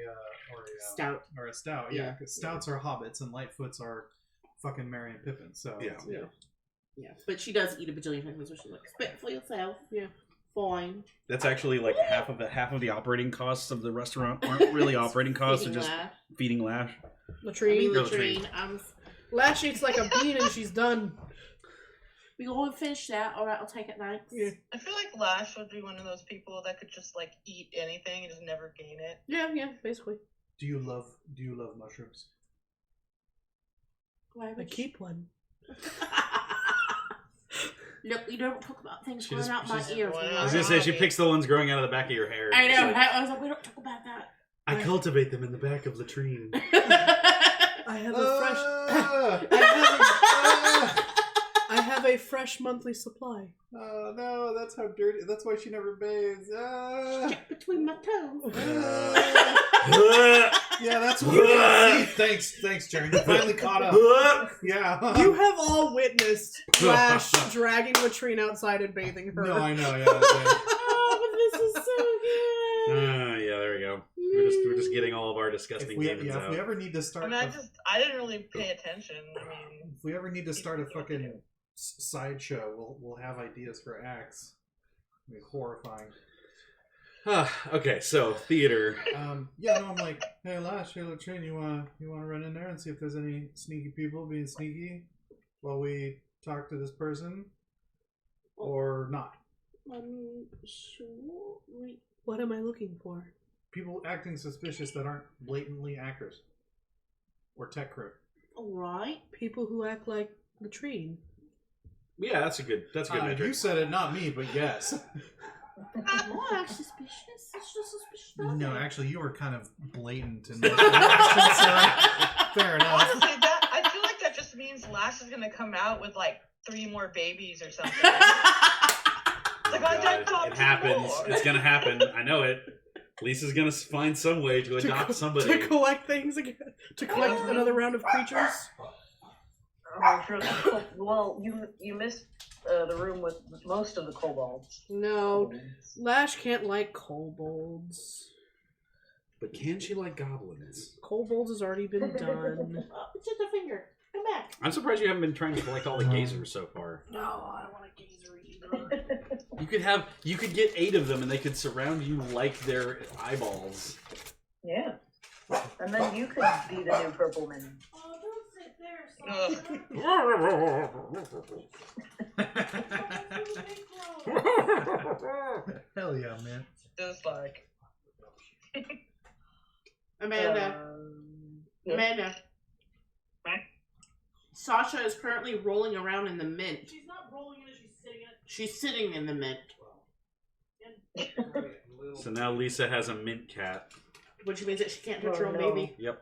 Stout. or a stout. Yeah, because stouts are hobbits and Lightfoots are fucking Merry and Pippin. So Yeah. Yeah. Yeah, but she does eat a bajillion times, so she's like, spit for yourself. Yeah. Fine. That's actually like half of the operating costs of the restaurant aren't really operating costs. They're Feeding just laugh. feeding Lash. I Latrine. mean, No, latrine. Lash eats like a bean and she's done. We all finish that. All right, I'll take it. Thanks. Yeah. I feel like Lash would be one of those people that could just like eat anything and just never gain it. Yeah, basically. do you love mushrooms? Why I would keep one. No, you don't talk about things She growing just- out my she's- ears. well, I was gonna say she picks the ones growing out of the back of your hair. I It's know. like, I was like, we don't talk about that. I cultivate them in the back of latrine. I have a fresh. I have a fresh monthly supply. Oh no, that's how dirty. That's why she never bathes. Stick between my toes. Yeah, that's what. Thanks, Jerry. You finally caught up. Yeah. You have all witnessed Flash dragging Latrine outside and bathing her. No, I know. Yeah. Oh, but this is so good. Yeah, there we go. We're just getting all of our disgusting demons If out. we ever need to start, I didn't really pay attention. I mean, if we ever need to start a fucking sideshow, we'll have ideas for acts. It'll be horrifying. Okay, so theater. Yeah, no, I'm like, hey Lash, hey Latrine, you wanna run in there and see if there's any sneaky people being sneaky while we talk to this person, or not? Sure. What am I looking for? People acting suspicious that aren't blatantly actors or tech crew. All right. People who act like Latrine. Yeah, that's a good metric. You said it, not me, but yes. I'm not actually suspicious. It's just suspicious. No, actually, you were kind of blatant in most of your actions, so fair enough. honestly, I feel like that just means Lash is gonna come out with like 3 more babies or something. Oh, Like, I God, don't it happens. more. It's gonna happen. I know it. Lisa's gonna find some way to adopt somebody. To collect things again. To collect another round of creatures. Well, you missed the room with most of the kobolds. No. Lash can't like kobolds. But can she like goblins? Kobolds has already been done. It's just a finger. Come back. I'm surprised you haven't been trying to collect all the gazers so far. No, I don't want a gazer either. You could get 8 of them and they could surround you like their eyeballs. Yeah. And then you could be the new purple man. Oh, don't sit there, Hell yeah, man. Just like Amanda. Yeah. Amanda. Sasha is currently rolling around in the mint. She's not rolling in it, she's sitting in it. She's sitting in the mint. So now Lisa has a mint cat. Which means that she can't touch her own no. baby. Yep.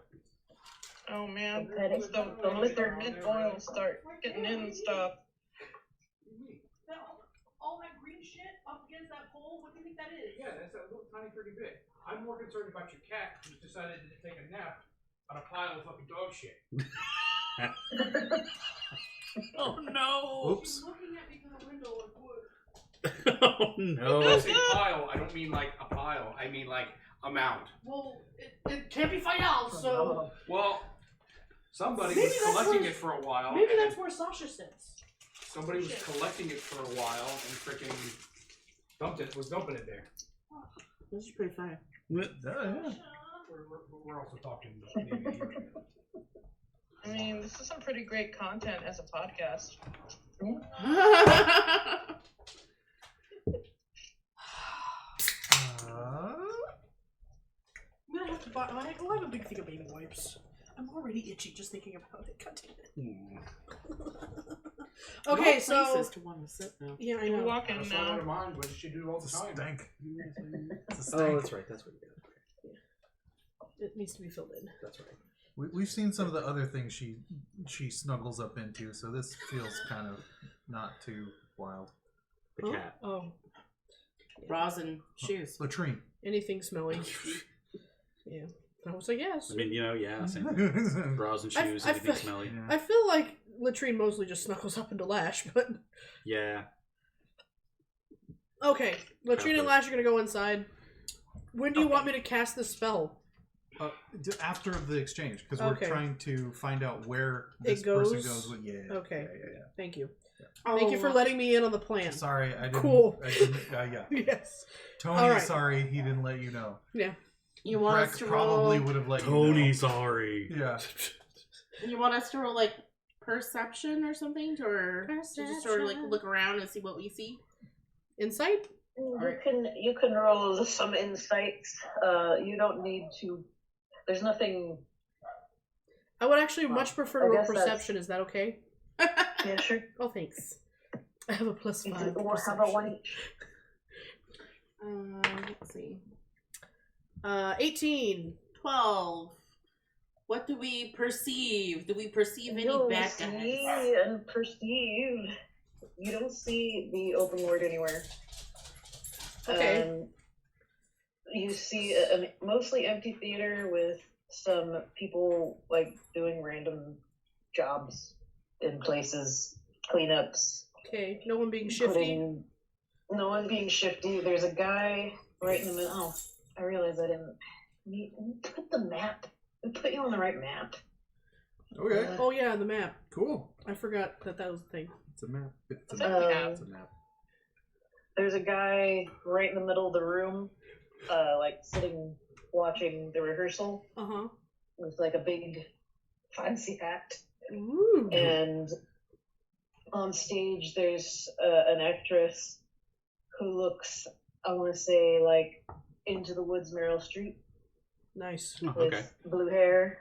oh man, the liquor mint oil start getting in and stuff. All that green shit up against that pole, what do you think that is? Yeah, that's that little tiny pretty bit. I'm more concerned about your cat who's decided to take a nap on a pile of fucking dog shit. Oh no! Oops. She's looking at me through the window like wood. Oh When I no. say pile, I don't mean like a pile. I mean like a mound. Well, it can't be final, so Well, somebody Maybe was that's collecting where- it for a while. maybe and that's where Sasha sits. somebody was collecting it for a while and freaking was dumping it there. This is pretty funny. Yeah. We're also talking maybe a year ago. I mean, this is some pretty great content as a podcast. I'm gonna have to buy. I have a big thing of baby wipes. I'm already itchy just thinking about it. God damn it. Okay, so places to want to sit now. yeah, I You know. walk in I saw that now. in mine, but she do it all the time. Stank. It's a Oh, stank. that's right. That's what you got. It needs to be filled in. That's right. We've seen some of the other things she snuggles up into, so this feels kind of not too wild. The Oh, cat. Oh, Bras and shoes. Latrine. anything smelly. Yeah, I was like, yes. I mean, yeah, same. Bras and I- shoes, I anything feel- smelly. Yeah. I feel like Latrine mostly just snuggles up into Lash, but Yeah. okay. Latrine Comfort. and Lash are gonna go inside. When do you want me to cast this spell? After the exchange, because we're Okay. trying to find out where It this person goes? goes. With, yeah. Okay. Yeah. Thank you. Oh, Thank you for letting me in on the plan. Sorry, I didn't. Cool. I didn't. Yeah. Yes. Tony, All right. sorry, he didn't let you know. Yeah. You want Breck us to probably roll? would have let Tony, you sorry. know. Yeah. You want us to roll like perception or something, or to just sort of like look around and see what we see? Insight? You can roll some insights. You don't need to. There's nothing. I would actually Well, much prefer I to roll guess that's- perception. Is that okay? Yeah, sure. Oh, thanks. I have a +5. to We'll have a one perception. each. Let's see. 18. 12. What do we perceive? Do we perceive any You bad see guys? and perceive. You don't see the open ward anywhere. Okay. You see a mostly empty theater with some people like doing random jobs in places, cleanups. Okay. No one being shifty. No one being shifty. There's a guy right in the middle. Oh, I realized I didn't. We put the map. We put you on the right map. Okay. Oh yeah, the map. Cool. I forgot that was the thing. It's a map. It's a I map. think we have. It's a map. There's a guy right in the middle of the room, like sitting watching the rehearsal Uh-huh. with like a big fancy hat. Ooh. And on stage, there's an actress who looks, I want to say, like Into the Woods Meryl Streep Nice. Oh, with okay. blue hair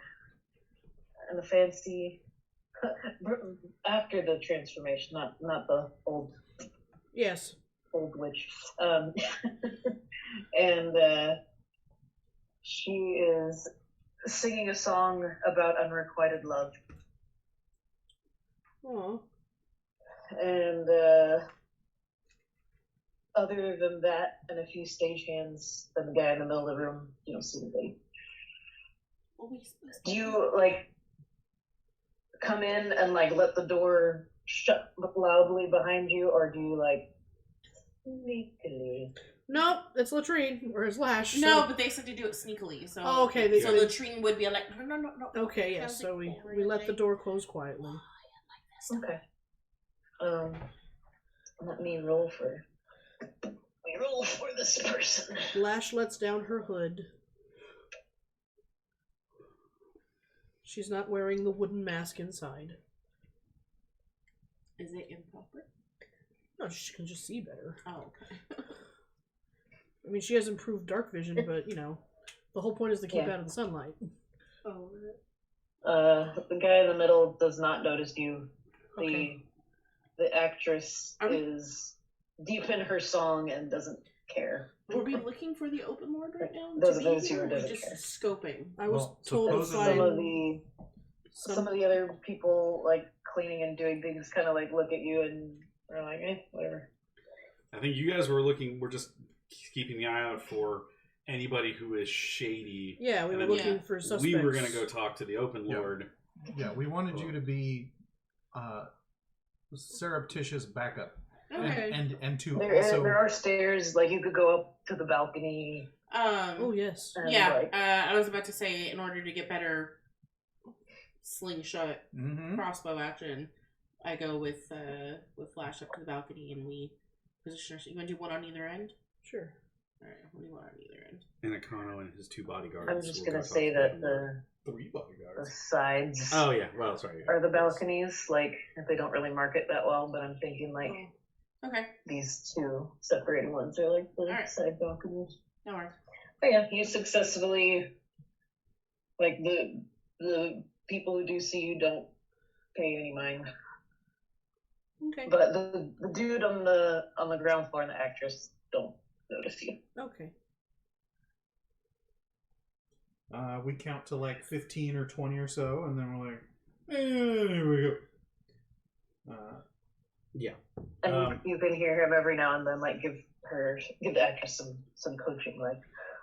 and a fancy. After the transformation, not the old Yes. witch. And she is singing a song about unrequited love. Oh. And other than that, and a few stagehands, and the guy in the middle of the room, you don't see anybody. Do you like come in and like let the door shut loudly behind you, or do you like sneakily? Nope, it's Latrine or his Lash. So... No, but they said to do it sneakily. So, Oh, okay, so they- Latrine would be like, no. Okay, yes. So we let the door close quietly. Okay. Let me roll for. We roll for this person. Lash lets down her hood. She's not wearing the wooden mask inside. Is it improper? No, she can just see better. Oh, okay. I mean, she has improved dark vision, but, you know, the whole point is to keep Yeah. out of the sunlight. Oh, The guy in the middle does not notice you. Okay. The actress Are we- is deep in her song and doesn't care. Were we looking for the open lord right now? Those to are be those here, who or doesn't just care. scoping? I was Well, told to supposedly- find Some of the other people like cleaning and doing things kind of like look at you and are like, whatever. I think you guys were looking. We're just keeping the eye out for anybody who is shady. Yeah, we And were then looking for suspects. We were gonna go talk to the open Yeah. lord. Yeah, we wanted you to be surreptitious backup, Okay. and to There also are stairs, like you could go up to the balcony. Oh, yes. And Yeah, like, I was about to say, in order to get better slingshot Mhm. crossbow action, I go with Flash up to the balcony and we position ourselves. You want to do one on either end? Sure. Alright, we'll do one on either end. And Econo and his two bodyguards. I'm just will gonna go talk say to the that open lord. the 3 bodyguards. sides Oh yeah. Well, sorry. are the balconies. Like they don't really mark it that well, but I'm thinking like Okay, these two separated ones are like the Alright. side balconies. no worries. But yeah, you successfully, like the people who do see you don't pay any mind. Okay. But the dude on the ground floor and the actress don't notice you. Okay. We count to like 15 or 20 or so, and then we're like, here we go. Yeah. And you can hear him every now and then, like give the actress some coaching, like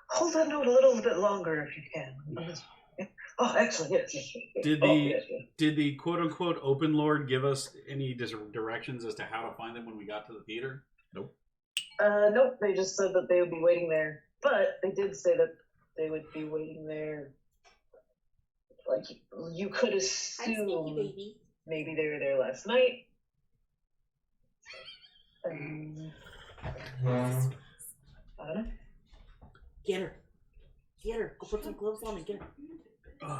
hold that note a little bit longer if you can. Oh, excellent! Yes. Did Oh, the yes. did the quote unquote open lord give us any directions as to how to find them when we got to the theater? Nope. Nope. They just said that they would be waiting there, but they did say that they would be waiting there. Like you could Hi, Sneaky assume baby. maybe they were there last night. I don't know. Get her. Get her. Go put some gloves on and get her.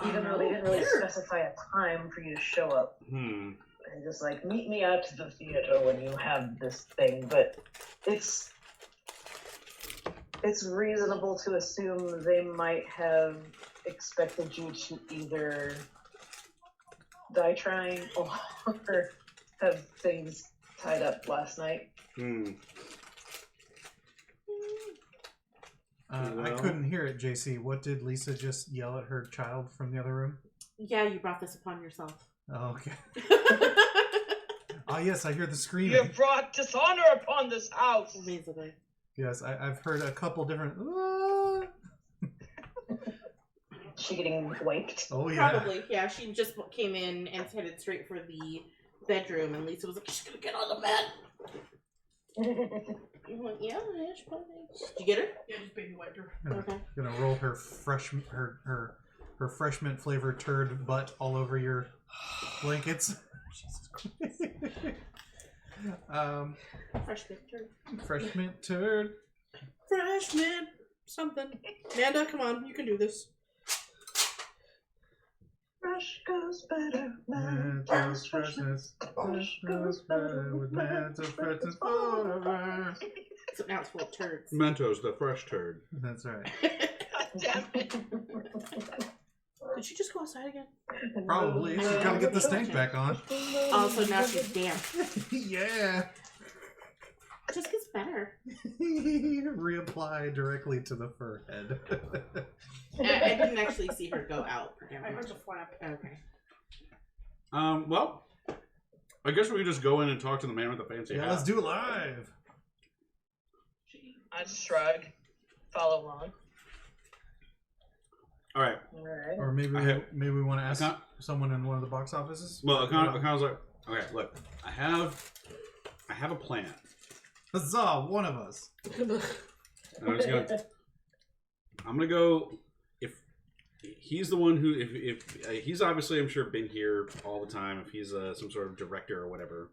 Even though they didn't really specify a time for you to show up. They're just like, meet me out to the theater when you have this thing. But it's reasonable to assume they might have expected you to either die trying or have things tied up last night. I couldn't hear it, JC. What did Lisa just yell at her child from the other room? Yeah, you brought this upon yourself. Oh, okay. Ah, yes, I hear the screaming. You brought dishonor upon this house. Basically. Yes, I've heard a couple different. She getting wiped? Oh yeah. Probably, yeah. She just came in and headed straight for the bedroom, and Lisa was like, "She's gonna get on the bed." I'm like, "Yeah, she probably." Did you get her? Yeah, just baby wiped her. Okay. Gonna roll her her freshman flavored turd butt all over your blankets. Jesus Christ. Freshman turd. Freshman turd. Freshman something. Amanda, come on, you can do this. Fresh goes better. Mentos freshness. Fresh goes better with Mentos freshness forever. So now it's full of turds. Mentos, the fresh turd. That's right. God damn it. Did she just go outside again? Probably. She's gotta get the stank back on. Also, now she's damp. Yeah. It just gets better. Reapply directly to the fur head. I didn't actually see her go out. I heard the flap. Okay. Well, I guess we just go in and talk to the man with the fancy hat. Yeah, let's do it live. I just shrug. Follow along. All right. Alright. Or maybe maybe we want to ask someone in one of the box offices. Well, Akan's like, okay, look, I have a plan. Huzzah! One of us. And I'm gonna go. If he's the one who, if he's obviously, I'm sure, been here all the time. If he's some sort of director or whatever,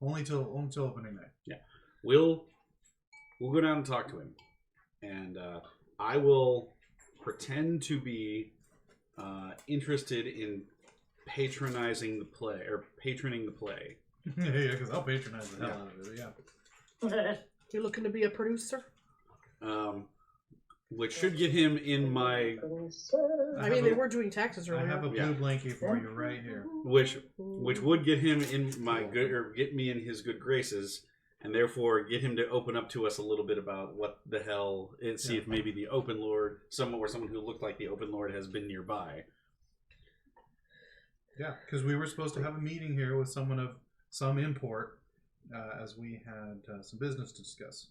Only till opening night. yeah, we'll go down and talk to him, and I will pretend to be interested in patronizing the play or patroning the play. Yeah, because I'll patronize the hell out of it. Yeah. You looking to be a producer? Which should get him in my I mean, they were doing taxes I earlier. have a blue blankie for you right here. which would get him in my good or get me in his good graces, and therefore get him to open up to us a little bit about what the hell, and see if maybe the Open Lord, someone who looked like the Open Lord has been nearby. Yeah, because we were supposed to have a meeting here with someone of some import, as we had some business to discuss.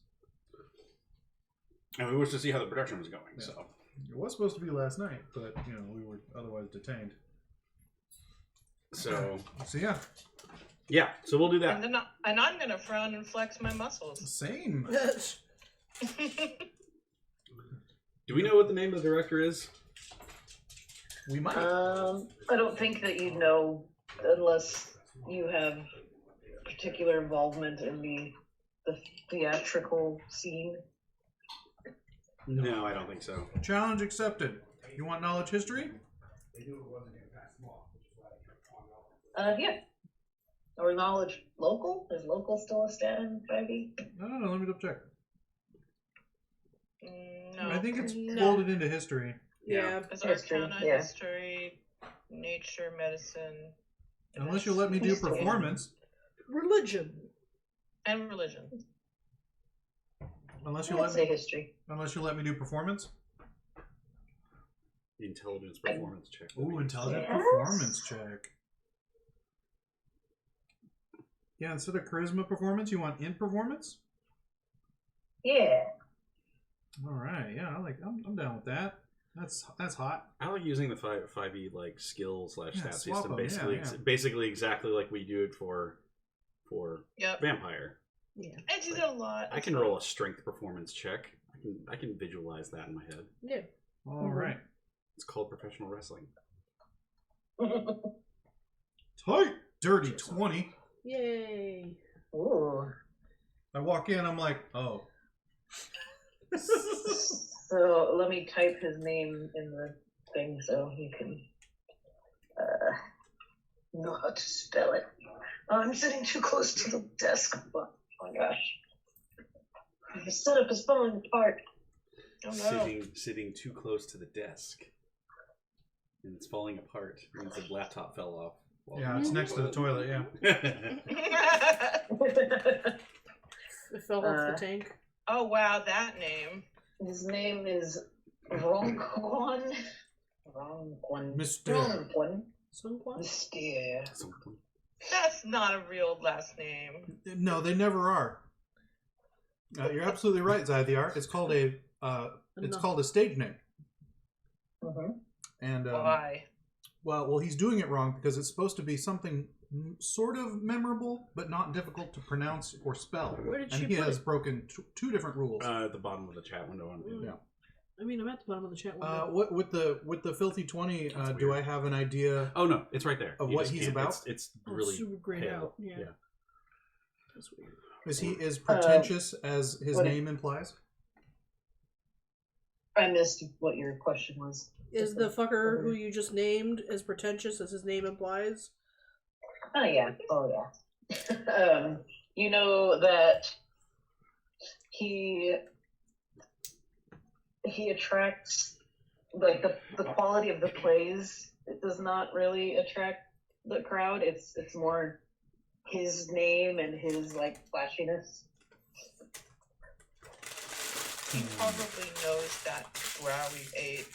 And we wish to see how the production was going. Yeah. So It was supposed to be last night, but we were otherwise detained. So yeah. So we'll do that. And I'm gonna frown and flex my muscles. Same. Do we know what the name of the director is? We might. I don't think that you know unless you have particular involvement in the theatrical scene. No, I don't think so. Challenge accepted. You want knowledge history? Yeah. Or knowledge local? Is local still a stat in 5e? No. Let me double check. No. I think it's No. folded into history. Yeah. It's History, Arcana, yeah. history, nature, medicine. Unless you let me do History. performance. Religion. And religion. Unless I you would let say me. history. Unless you let me do performance. Intelligence performance check. Ooh, intelligent Yes. performance check. Yeah, instead of charisma performance, you want int performance? Yeah. All right, yeah, I'm down with that. That's hot. I like using the 5e like skill / stat swap system. them, Basically, yeah. basically exactly like we do it for Yep. vampire. I do that a lot. I can roll a strength performance check. I can visualize that in my head. Yeah. All right. It's called professional wrestling. Tight. Dirty 20. Yay. Ooh. I walk in, I'm like, oh. So let me type his name in the thing so he can know how to spell it. I'm sitting too close to the desk. Oh my gosh. The setup is falling apart. Oh no. Sitting too close to the desk. And it's falling apart. It means the laptop fell off. Yeah, it's next to the toilet. Yeah. It fell off the tank. Oh wow, that name. His name is Rongkwon. Mr. Sungkwan? Mystere. That's not a real last name. No, they never are. You're absolutely right, Zythiar. It's called a stage name. Mm-hmm. And Why? well, he's doing it wrong because it's supposed to be something sort of memorable, but not difficult to pronounce or spell. Where did And she he put has it? broken two different rules. At the bottom of the chat window. Yeah. I mean, I'm at the bottom of the chat window. What with the filthy 20? Do I have an idea? Oh no, it's right there. Of You what just he's can't- about? It's Oh, really super grayed pale. out. Yeah. Yeah. That's weird. Is he as pretentious as his name implies? I missed what your question was. Is the fucker who you just named as pretentious as his name implies? Oh yeah. You know that he attracts, like, the quality of the plays. It does not really attract the crowd. It's more his name and his, like, flashiness. He probably knows that drow we ate.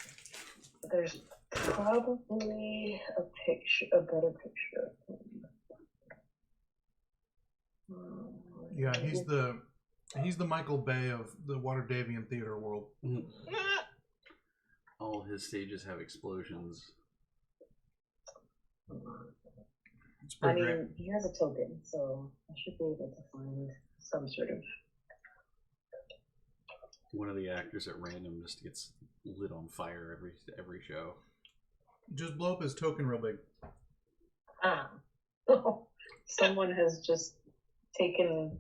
There's probably a better picture of him. Yeah, he's the Michael Bay of the Waterdavian theater world. All his stages have explosions. It's I pretty mean, great. he has a token, so I should be able to find some sort of. One of the actors at random just gets lit on fire every show. Just blow up his token real big. Someone has just taken,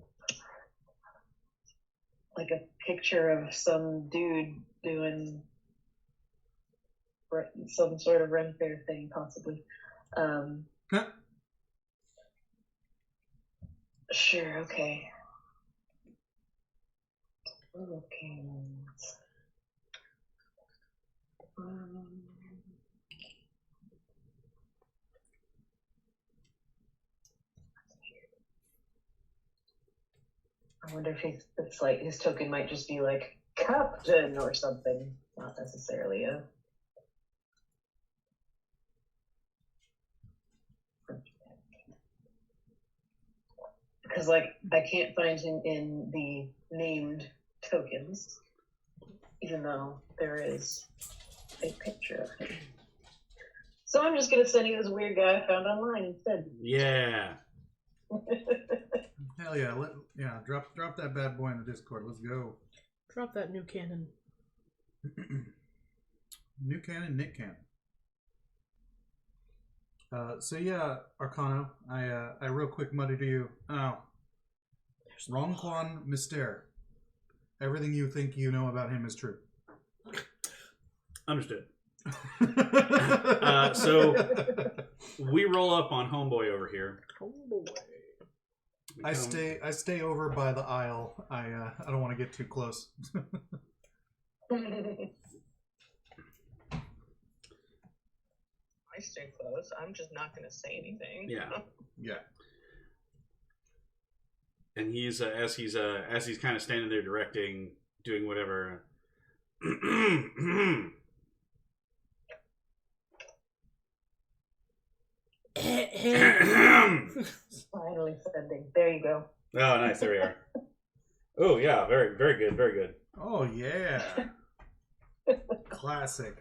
like, a picture of some dude doing some sort of Ren Fair thing, possibly. Sure, okay. Okay. I wonder if it's like his token might just be like Captain or something, not necessarily a. Because, like, I can't find him in the named tokens, even though there is a picture of him. So I'm just gonna send you this weird guy I found online instead. Yeah. Hell yeah! Drop that bad boy in the Discord. Let's go. Drop that new cannon. New cannon, Nick cannon. So yeah, Arcano, I real quick mutter to you. Oh, Rongkwon Mystere. Everything you think you know about him is true. Understood. So we roll up on Homeboy over here. Homeboy. I stay over by the aisle. I don't want to get too close. I stay close. I'm just not going to say anything. Yeah. Yeah. And he's as he's kind of standing there directing, doing whatever. Finally sending. There you go. Oh, nice. There we are. Oh, yeah. Very, very good. Very good. Oh yeah. Classic.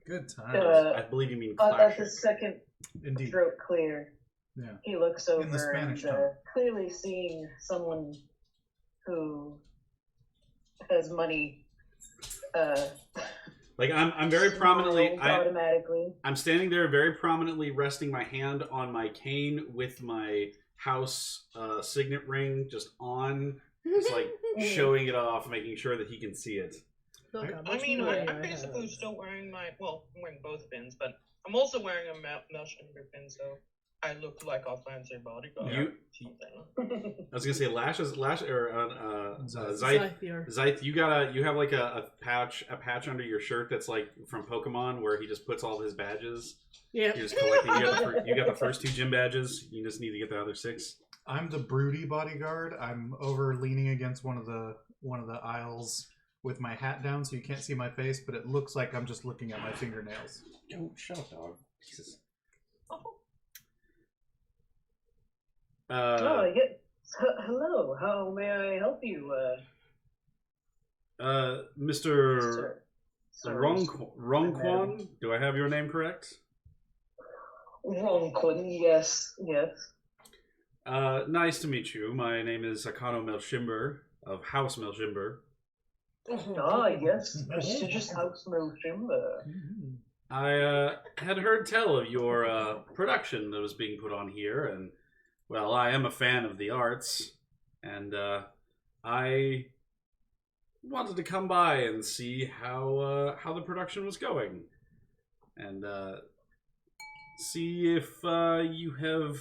Good times. I believe you mean That's classic. his second Indeed. throat clear. Yeah. He looks In the over Spanish and tongue. clearly seeing someone who has money. Like I'm very prominently. Automatically. I'm standing there very prominently, resting my hand on my cane with my house signet ring just on, just like showing it off, making sure that he can see it. Look how I much mean, money I'm I basically have. still wearing my. Well, I'm wearing both pins, but I'm also wearing a Melchior pin, so I look like a fancy bodyguard. You, Something. I was gonna say Lash or Zyth. Scythier. Zyth, you have like a patch under your shirt that's like from Pokemon where he just puts all of his badges. Yeah. You're just collecting. You got the first 2 gym badges. You just need to get the other 6. I'm the broody bodyguard. I'm over leaning against one of the aisles with my hat down, so you can't see my face, but it looks like I'm just looking at my fingernails. Oh, shut up, dog. Jesus. Oh, yeah. Hello. How may I help you? Mr. Sorry. Rongquan? Do I have your name correct? Ronquin, yes. Nice to meet you. My name is Akano Melshimber of House Melshimber. Ah, yes. Prestigious House Melshimber. I had heard tell of your production that was being put on here, and well, I am a fan of the arts, and I wanted to come by and see how the production was going, and see if you have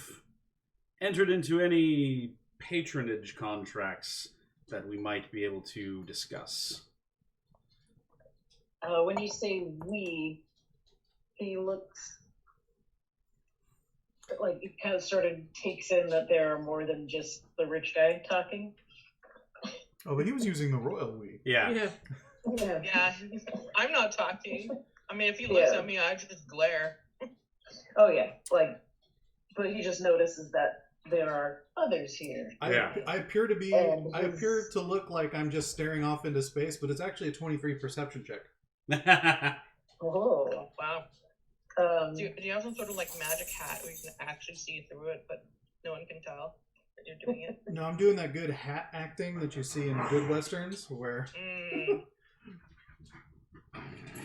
entered into any patronage contracts that we might be able to discuss. When you say we, he looks like it kind of sort of takes in that there are more than just the rich guy talking. Oh, but he was using the royal we. Yeah. Yeah. Yeah, I'm not talking. I mean, if he looks at me, I just glare. Oh yeah, but he just notices that there are others here. I appear to be. And I appear to look like I'm just staring off into space, but it's actually a 23 perception check. Oh Wow. Do you have some sort of like magic hat where you can actually see through it, but no one can tell that you're doing it? No, I'm doing that good hat acting that you see in good westerns, where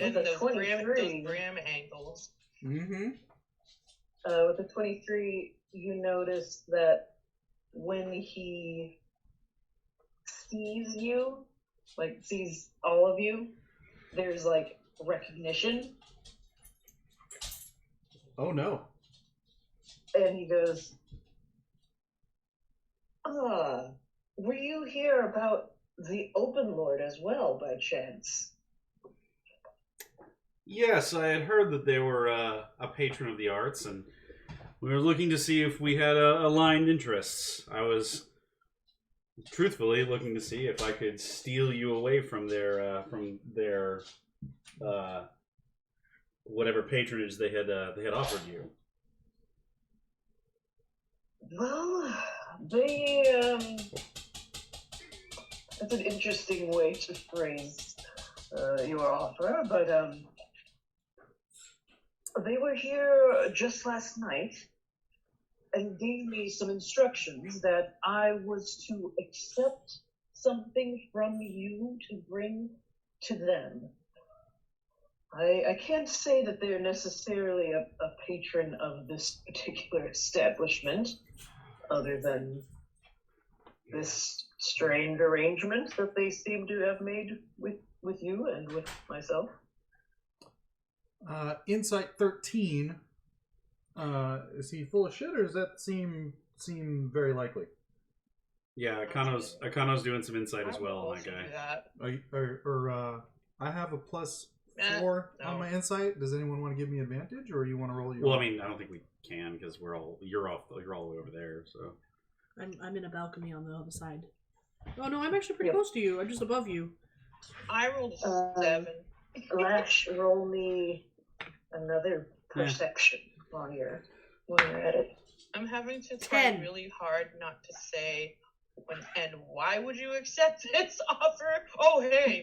And With a those 23. brim angles. with the 23, you notice that when he sees you, like sees all of you, there's like recognition, Oh no. and he goes, were you here about the Open Lord as well, by chance? Yes, I had heard that they were a patron of the arts, and we were looking to see if we had aligned interests. I was truthfully looking to see if I could steal you away from their whatever patronage they had offered you. Well, that's an interesting way to phrase your offer, but they were here just last night and gave me some instructions that I was to accept something from you to bring to them. I can't say that they're necessarily a patron of this particular establishment, other than this strange arrangement that they seem to have made with you and with myself. Insight 13. Is he full of shit, or does that seem very likely? Yeah, Akano's doing some insight as well on that guy. I have a +4 on my insight. Does anyone want to give me advantage, or you want to roll your? Well, I mean, I don't think we can because you're all the way over there. So I'm in a balcony on the other side. Oh no, I'm actually pretty close to you. I'm just above you. I rolled a 7. Lash, roll me another perception while you're at it. I'm having to try 10. really hard not to say and why would you accept this offer? Oh hey,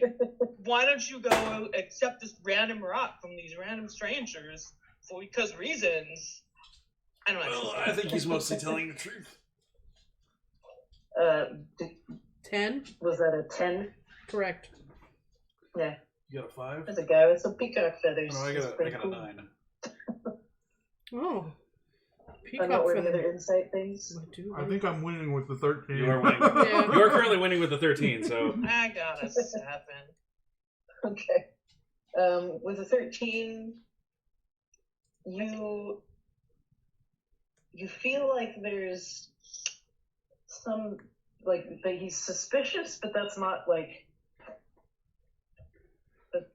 why don't you go accept this random rock from these random strangers because reasons. I don't know. Well, I think he's mostly telling the truth. 10? Was that a 10? Correct. Yeah. You got a 5? There's a guy with some peacock feathers. No, I got a 9. Oh. I Peacock know where the feather. other insight things. I think I'm winning with the 13. You are winning. Yeah. You are currently winning with the 13. So I got a 7. Okay. With a 13, you you feel like there's some like that he's suspicious, but that's not like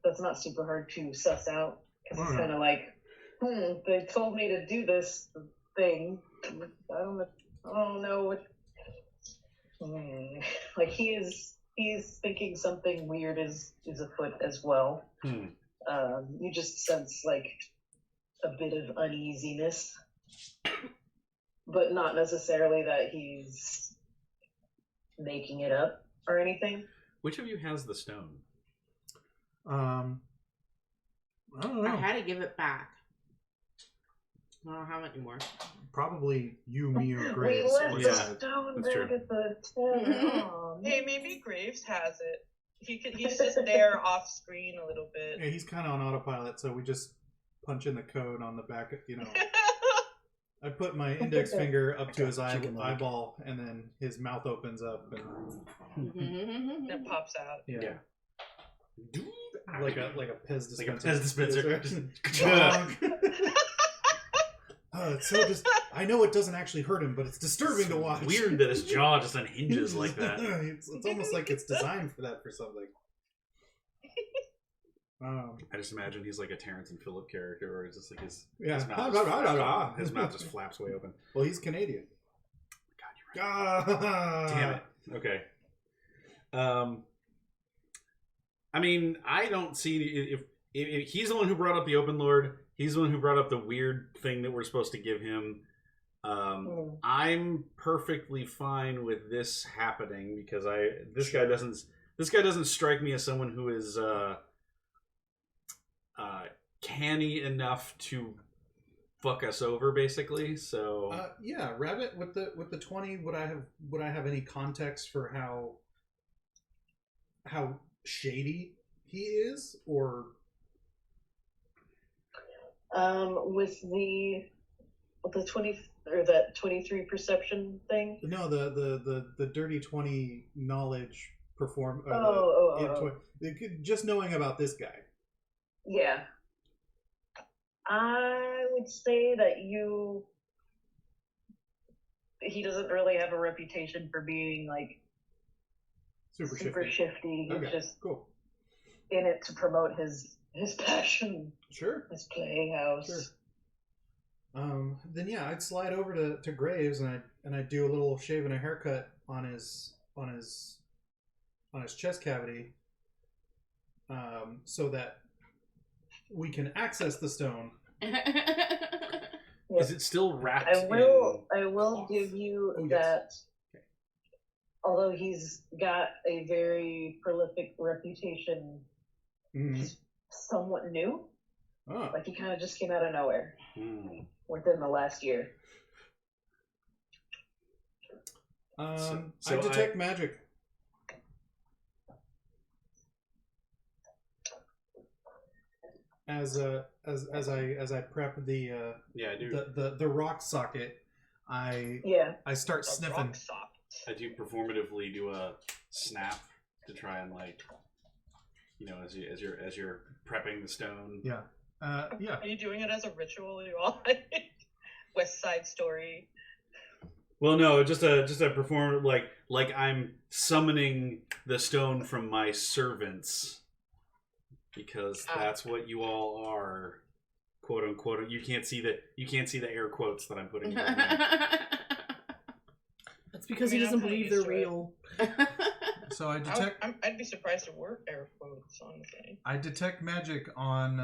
that's not super hard to suss out because it's kind of like, they told me to do this thing. I don't know what. Like he's thinking something weird is afoot as well. You just sense like a bit of uneasiness, but not necessarily that he's making it up or anything. Which of you has the stone? I don't know. I had to give it back. I don't have it anymore. Probably you, me, or We Graves. left Yeah, the stone that's back true. at the town. Hey, maybe Graves has it. He's just there off screen a little bit. Yeah, he's kind of on autopilot, so we just punch in the code on the back. You know, I put my index finger up to his eyeball, and then his mouth opens up, and It pops out. yeah. Like a Pez dispenser. Like a Pez dispenser. It's so I know it doesn't actually hurt him, but it's disturbing to watch. Weird that his jaw just unhinges like that. It's almost like it's designed for that for something. I just imagine he's like a Terrence and Phillip character, where it's just like his mouth just flaps way open. Well, he's Canadian. God, you're right. Damn it. Okay. I mean, I don't see if he's the one who brought up the Open Lord. He's the one who brought up the weird thing that we're supposed to give him. I'm perfectly fine with this happening because this guy doesn't strike me as someone who is canny enough to fuck us over, basically. So yeah, Rabbit with the 20. Would I have any context for how shady he is, or with the 20 or that 23 perception thing? no, the dirty 20 knowledge perform. Just knowing about this guy. Yeah, I would say that he doesn't really have a reputation for being like super shifty. He's just cool. in it to promote his passion. Sure. His playhouse. Sure. Then yeah, I'd slide over to Graves and I'd do a little shave and a haircut on his chest cavity, so that we can access the stone. Is it still wrapped? I will give you that. Okay. Although he's got a very prolific reputation, he's somewhat new. Oh. Like he kind of just came out of nowhere within the last year. I detect magic. As I prep the I do. the rock socket, I start sniffing. I do performatively do a snap to try and as you're prepping the stone. Yeah. Yeah. Are you doing it as a ritual? You all West Side Story. Well, no, just a perform like I'm summoning the stone from my servants, because that's what you all are, quote unquote. You can't see the air quotes that I'm putting in. That's because he doesn't believe they're real. So I detect. I'd be surprised if we're air quotes, honestly. I detect magic on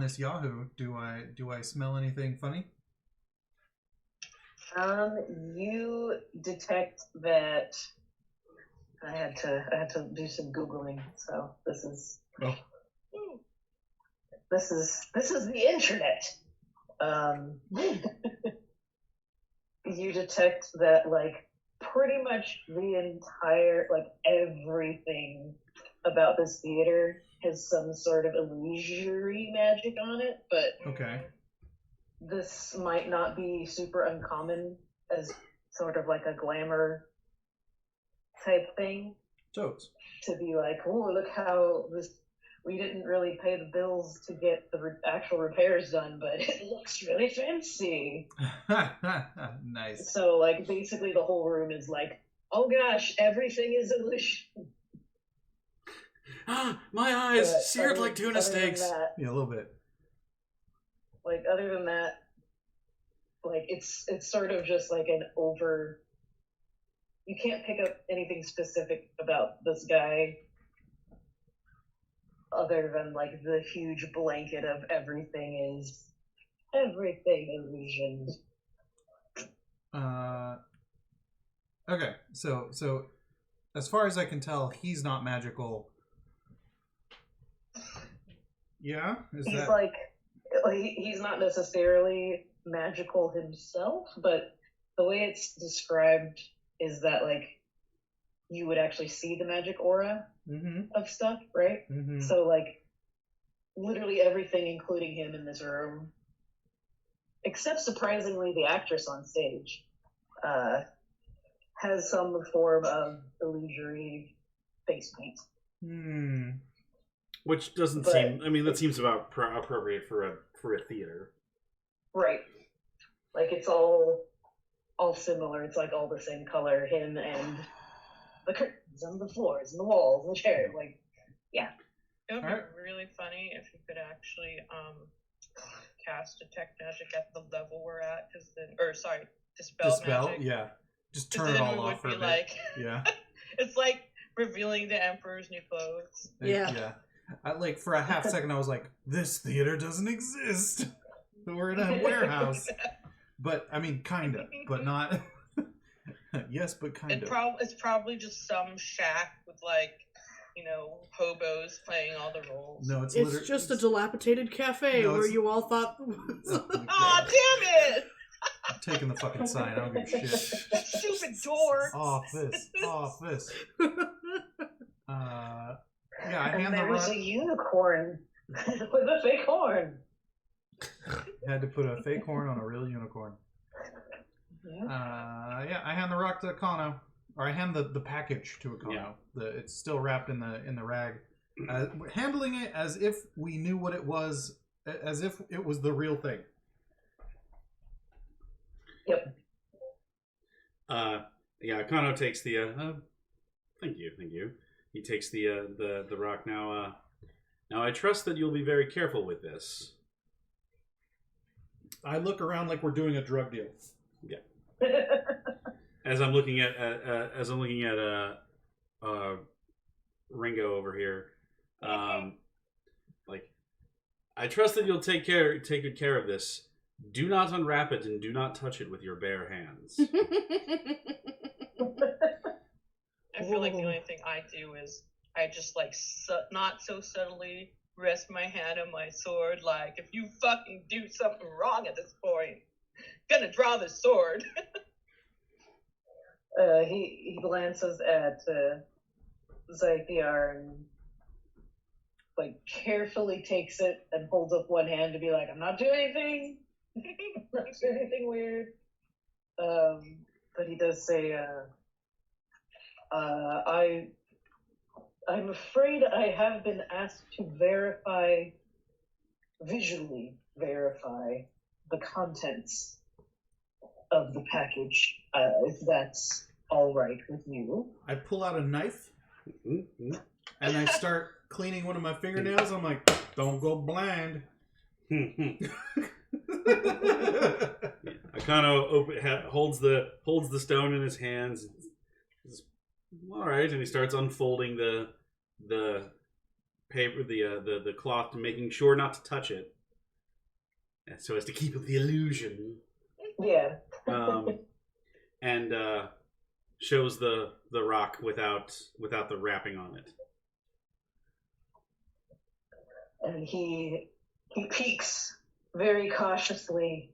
this Yahoo. Do I smell anything funny? You detect that. I had to do some Googling, so this is the internet. You detect that pretty much the entire everything about this theater has some sort of illusory magic on it, but okay. This might not be super uncommon as sort of like a glamour type thing. Totes. To be like, oh, look how we didn't really pay the bills to get the actual repairs done, but it looks really fancy. Nice. So, like, basically the whole room is like, oh gosh, everything is illusion. My eyes But seared like tuna steaks. Yeah, a little bit. Like, other than that, like, it's sort of just like an over... You can't pick up anything specific about this guy other than, like, the huge blanket of everything illusion. Okay, so as far as I can tell, he's not magical. Yeah? He's like he's not necessarily magical himself, but the way it's described is that, like, you would actually see the magic aura of stuff, right? Mm-hmm. So, like, literally everything, including him in this room, except surprisingly the actress on stage, has some form of illusory face paint. Which doesn't seem. I mean, that seems about appropriate for a theater. Right. Like, it's all similar. It's like all the same color. Him and the curtains and the floors and the walls and the chairs. Like, yeah. It would be really funny if you could actually cast detect magic at the level we're at, because then, or sorry, dispel magic. Yeah. Just turn it all off for a bit. Like, yeah. It's like revealing the Emperor's new clothes. Yeah. Like, for a half second, I was like, this theater doesn't exist. We're in a warehouse. But, I mean, kind of, but not. Yes, but kind of. It's probably just some shack with, like, you know, hobos playing all the roles. No, it's just a dilapidated cafe where you all thought. Aw, damn it! I'm taking the fucking sign. I don't give a shit. Stupid dorks. Off this. Yeah, I hand there the was rock. a unicorn with a fake horn. Had to put a fake horn on a real unicorn. Yeah, I hand the rock to Kano, or I hand the package to Kano. Yeah. It's still wrapped in the rag, handling it as if we knew what it was, as if it was the real thing. Yep. Yeah, Kano takes the. Thank you. He takes the rock now. Now I trust that you'll be very careful with this. I look around like we're doing a drug deal. Yeah. As I'm looking at Ringo over here, like, I trust that you'll take good care of this. Do not unwrap it and do not touch it with your bare hands. I feel like the only thing I do is I just, like, not so subtly rest my hand on my sword, like, if you fucking do something wrong at this point, I'm gonna draw the sword. He glances at Zythiar and, like, carefully takes it and holds up one hand to be like, I'm not doing anything. Not doing anything weird. But he does say, I'm afraid I have been asked to visually verify the contents of the package, if that's all right with you. I pull out a knife and I start cleaning one of my fingernails. I'm like, don't go blind. Akano holds the stone in his hands. All right, and he starts unfolding the paper, the cloth, making sure not to touch it, so as to keep up the illusion. Yeah. And shows the rock without the wrapping on it. And he peeks very cautiously.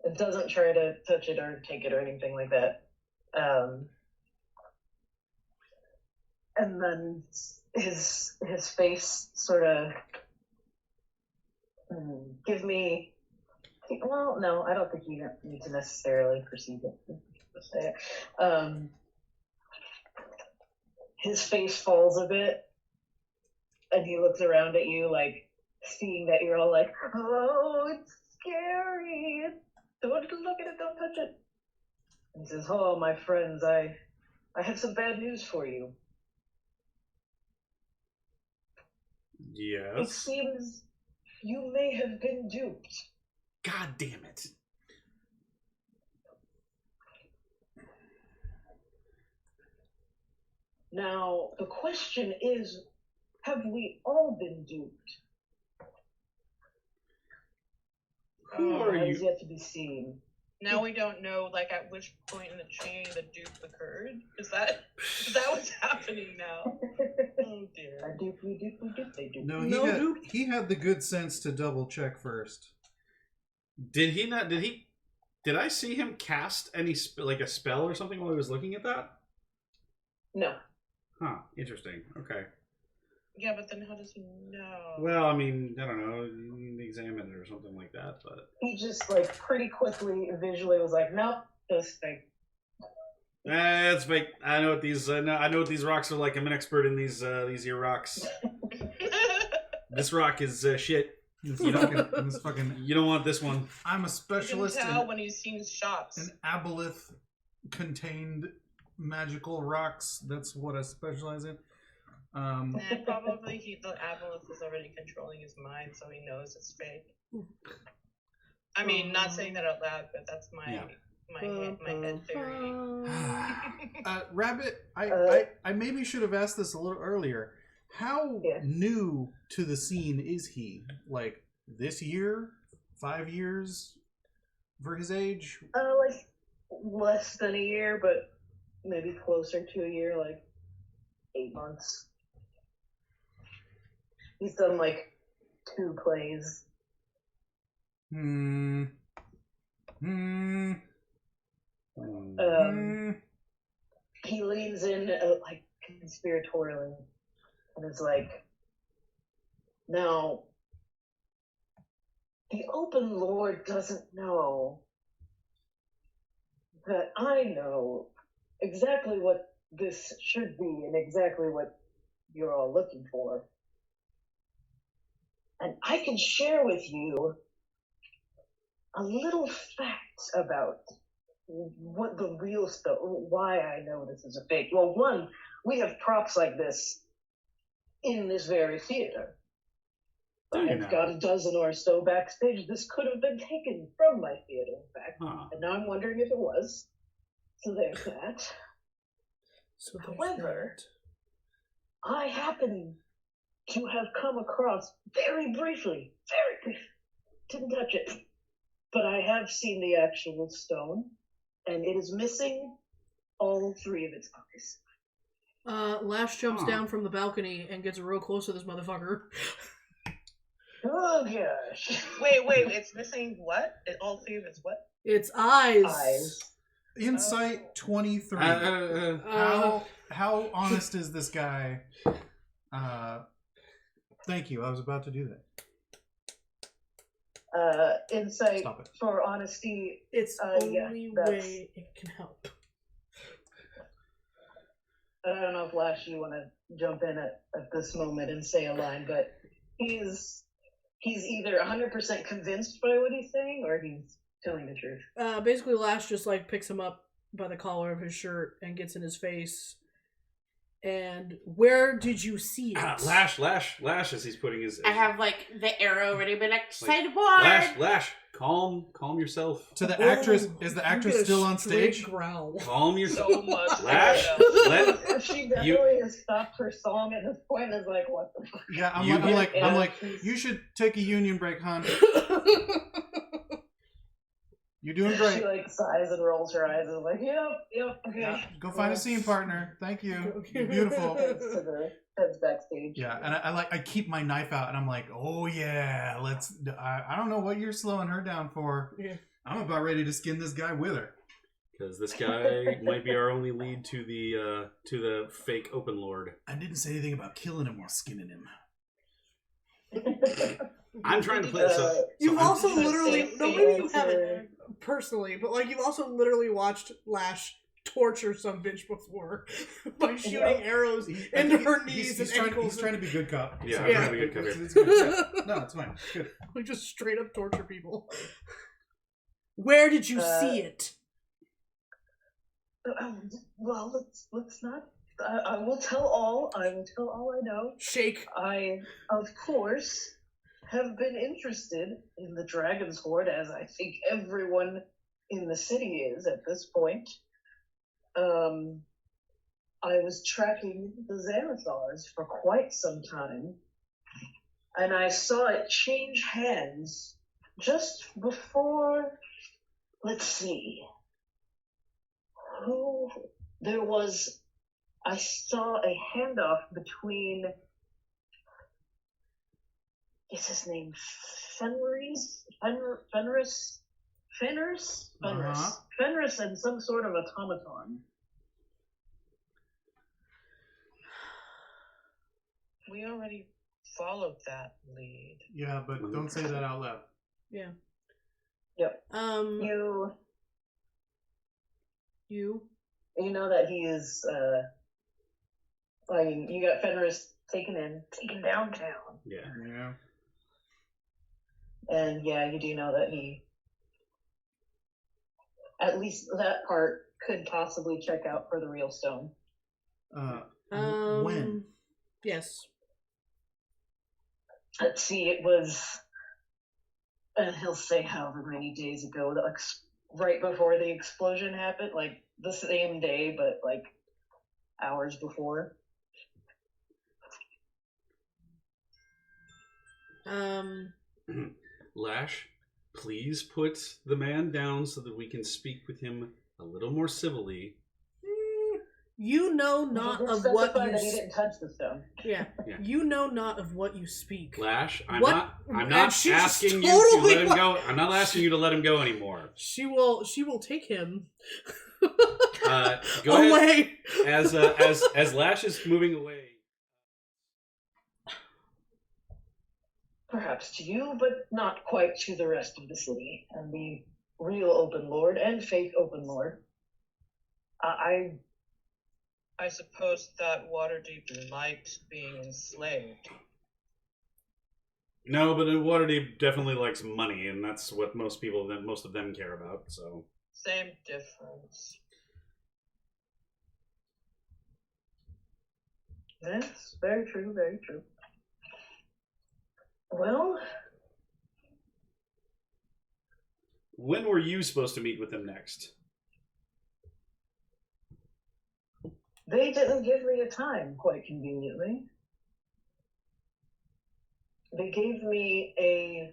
It doesn't try to touch it or take it or anything like that. And then his face sort of give me. Well, no, I don't think you need to necessarily perceive it. His face falls a bit, And he looks around at you, like, seeing that you're all like, oh, it's scary. Don't look at it, don't touch it. And he says, oh, my friends, I have some bad news for you. It Yes. seems you may have been duped. God damn it. Now, the question is, have we all been duped? Who are That is you? yet to be seen. Now we don't know, like, at which point in the chain the dupe occurred. Is that what's happening now? Oh dear. Dupe, they dupe. No, No, dude. he had the good sense to double check first. Did he not? Did I see him cast any like a spell or something while he was looking at that? No. Huh. Interesting. Okay. Yeah, but then how does he know? Well, I mean, I don't know. You need to examine it or something like that, but He just, like, pretty quickly, visually was like, nope, this thing. it's fake. I know what these. I know what these rocks are like. I'm an expert in these here rocks. This rock is shit. This You don't- fucking. You don't want this one. I'm a You can specialist tell in when he's seen shots. aboleth contained magical rocks. That's what I specialize in. And probably the aboleth is already controlling his mind, so he knows it's fake. I mean, not saying that out loud, but that's my head theory. Rabbit, I maybe should have asked this a little earlier. How new to the scene is he? Like this year, 5 years for his age? Like, less than a year, but maybe closer to a year, like 8 months. He's done, like, 2 plays. He leans in, like, conspiratorially, and is like, now, the open lord doesn't know that I know exactly what this should be and exactly what you're all looking for. And I can share with you a little fact about what the real stuff, why I know this is a fake. Well, one, we have props like this in this very theater. I've got a dozen or so backstage. This could have been taken from my theater, in fact. Huh. And now I'm wondering if it was. So there's that. So However, I happen to have come across very briefly, didn't touch it, but I have seen the actual stone, and it is missing all 3 of its eyes. Lash jumps down from the balcony and gets real close to this motherfucker. Oh gosh. Wait, it's missing what? All 3 of its what? Its eyes. Eyes. Insight 23. How honest is this guy? Thank you. I was about to do that. Insight Stop it. for honesty. It's yeah, only that's- way it can help. I don't know if Lash, you want to jump in at this moment and say a line, but he's either 100% convinced by what he's saying or he's telling the truth. Basically, Lash just like picks him up by the collar of his shirt and gets in his face. And where did you see it? Lash, as he's putting his. I have like the arrow ready, but like sideboard. Lash, calm yourself. To the actress, is the You actress get a still on straight stage? Growl. Calm yourself. So much. Lash, She definitely has stopped her song at this point and is like, what the fuck? Yeah, I'm You like, get- you should take a union break, hon. You're doing She great. like sighs and rolls her eyes and is like, yep, okay. Yeah, go find a scene partner. Thank you. You're beautiful. Heads backstage. Yeah, and I keep my knife out, and I'm like, oh yeah, let's. I don't know what you're slowing her down for. Yeah. I'm about ready to skin this guy with her. Because this guy might be our only lead to the fake open lord. I didn't say anything about killing him or skinning him. I'm trying to play this up. You've I'm- also literally, no, maybe you Answer. haven't personally, but like you've also literally watched Lash torture some bitch before by shooting arrows into her knees and ankles. He's trying to be good cop. Yeah, Yeah. I'm trying to be good. It's good. Yeah. No, it's fine. It's good. We just straight up torture people. Where did you see it? Well, let's not. I will tell all. I will tell all I know. Shake. I, of course, have been interested in the Dragon's Hoard, as I think everyone in the city is at this point. I was tracking the Xanathars for quite some time, and I saw it change hands just before. Let's see. I saw a handoff between. Is his name Fenris? Fenris and some sort of automaton. We already followed that lead. Yeah, but don't say that out loud. Yeah. Yep. You know that he is. You got Fenris taken downtown. Yeah. And yeah, you do know that he, at least that part, could possibly check out for the real stone. When? Yes. Let's see, it was, he'll say however many days ago, right before the explosion happened, like the same day, but like hours before. Lash, please put the man down so that we can speak with him a little more civilly. You know not He did of what specify you. that he didn't touch the stone. Yeah. You know not of what you speak. Lash, I'm What? not And asking she's you to totally let him go. I'm not asking you to let him go anymore. She will take him. Go ahead. Away. As Lash is moving away. Perhaps to you, but not quite to the rest of the city and the real Open Lord and fake Open Lord. I suppose that Waterdeep liked being enslaved. No, but Waterdeep definitely likes money, and that's what most of them care about. So Same difference. Yes, very true, very true. Well, when were you supposed to meet with them next? they didn't give me a time, quite conveniently. They gave me a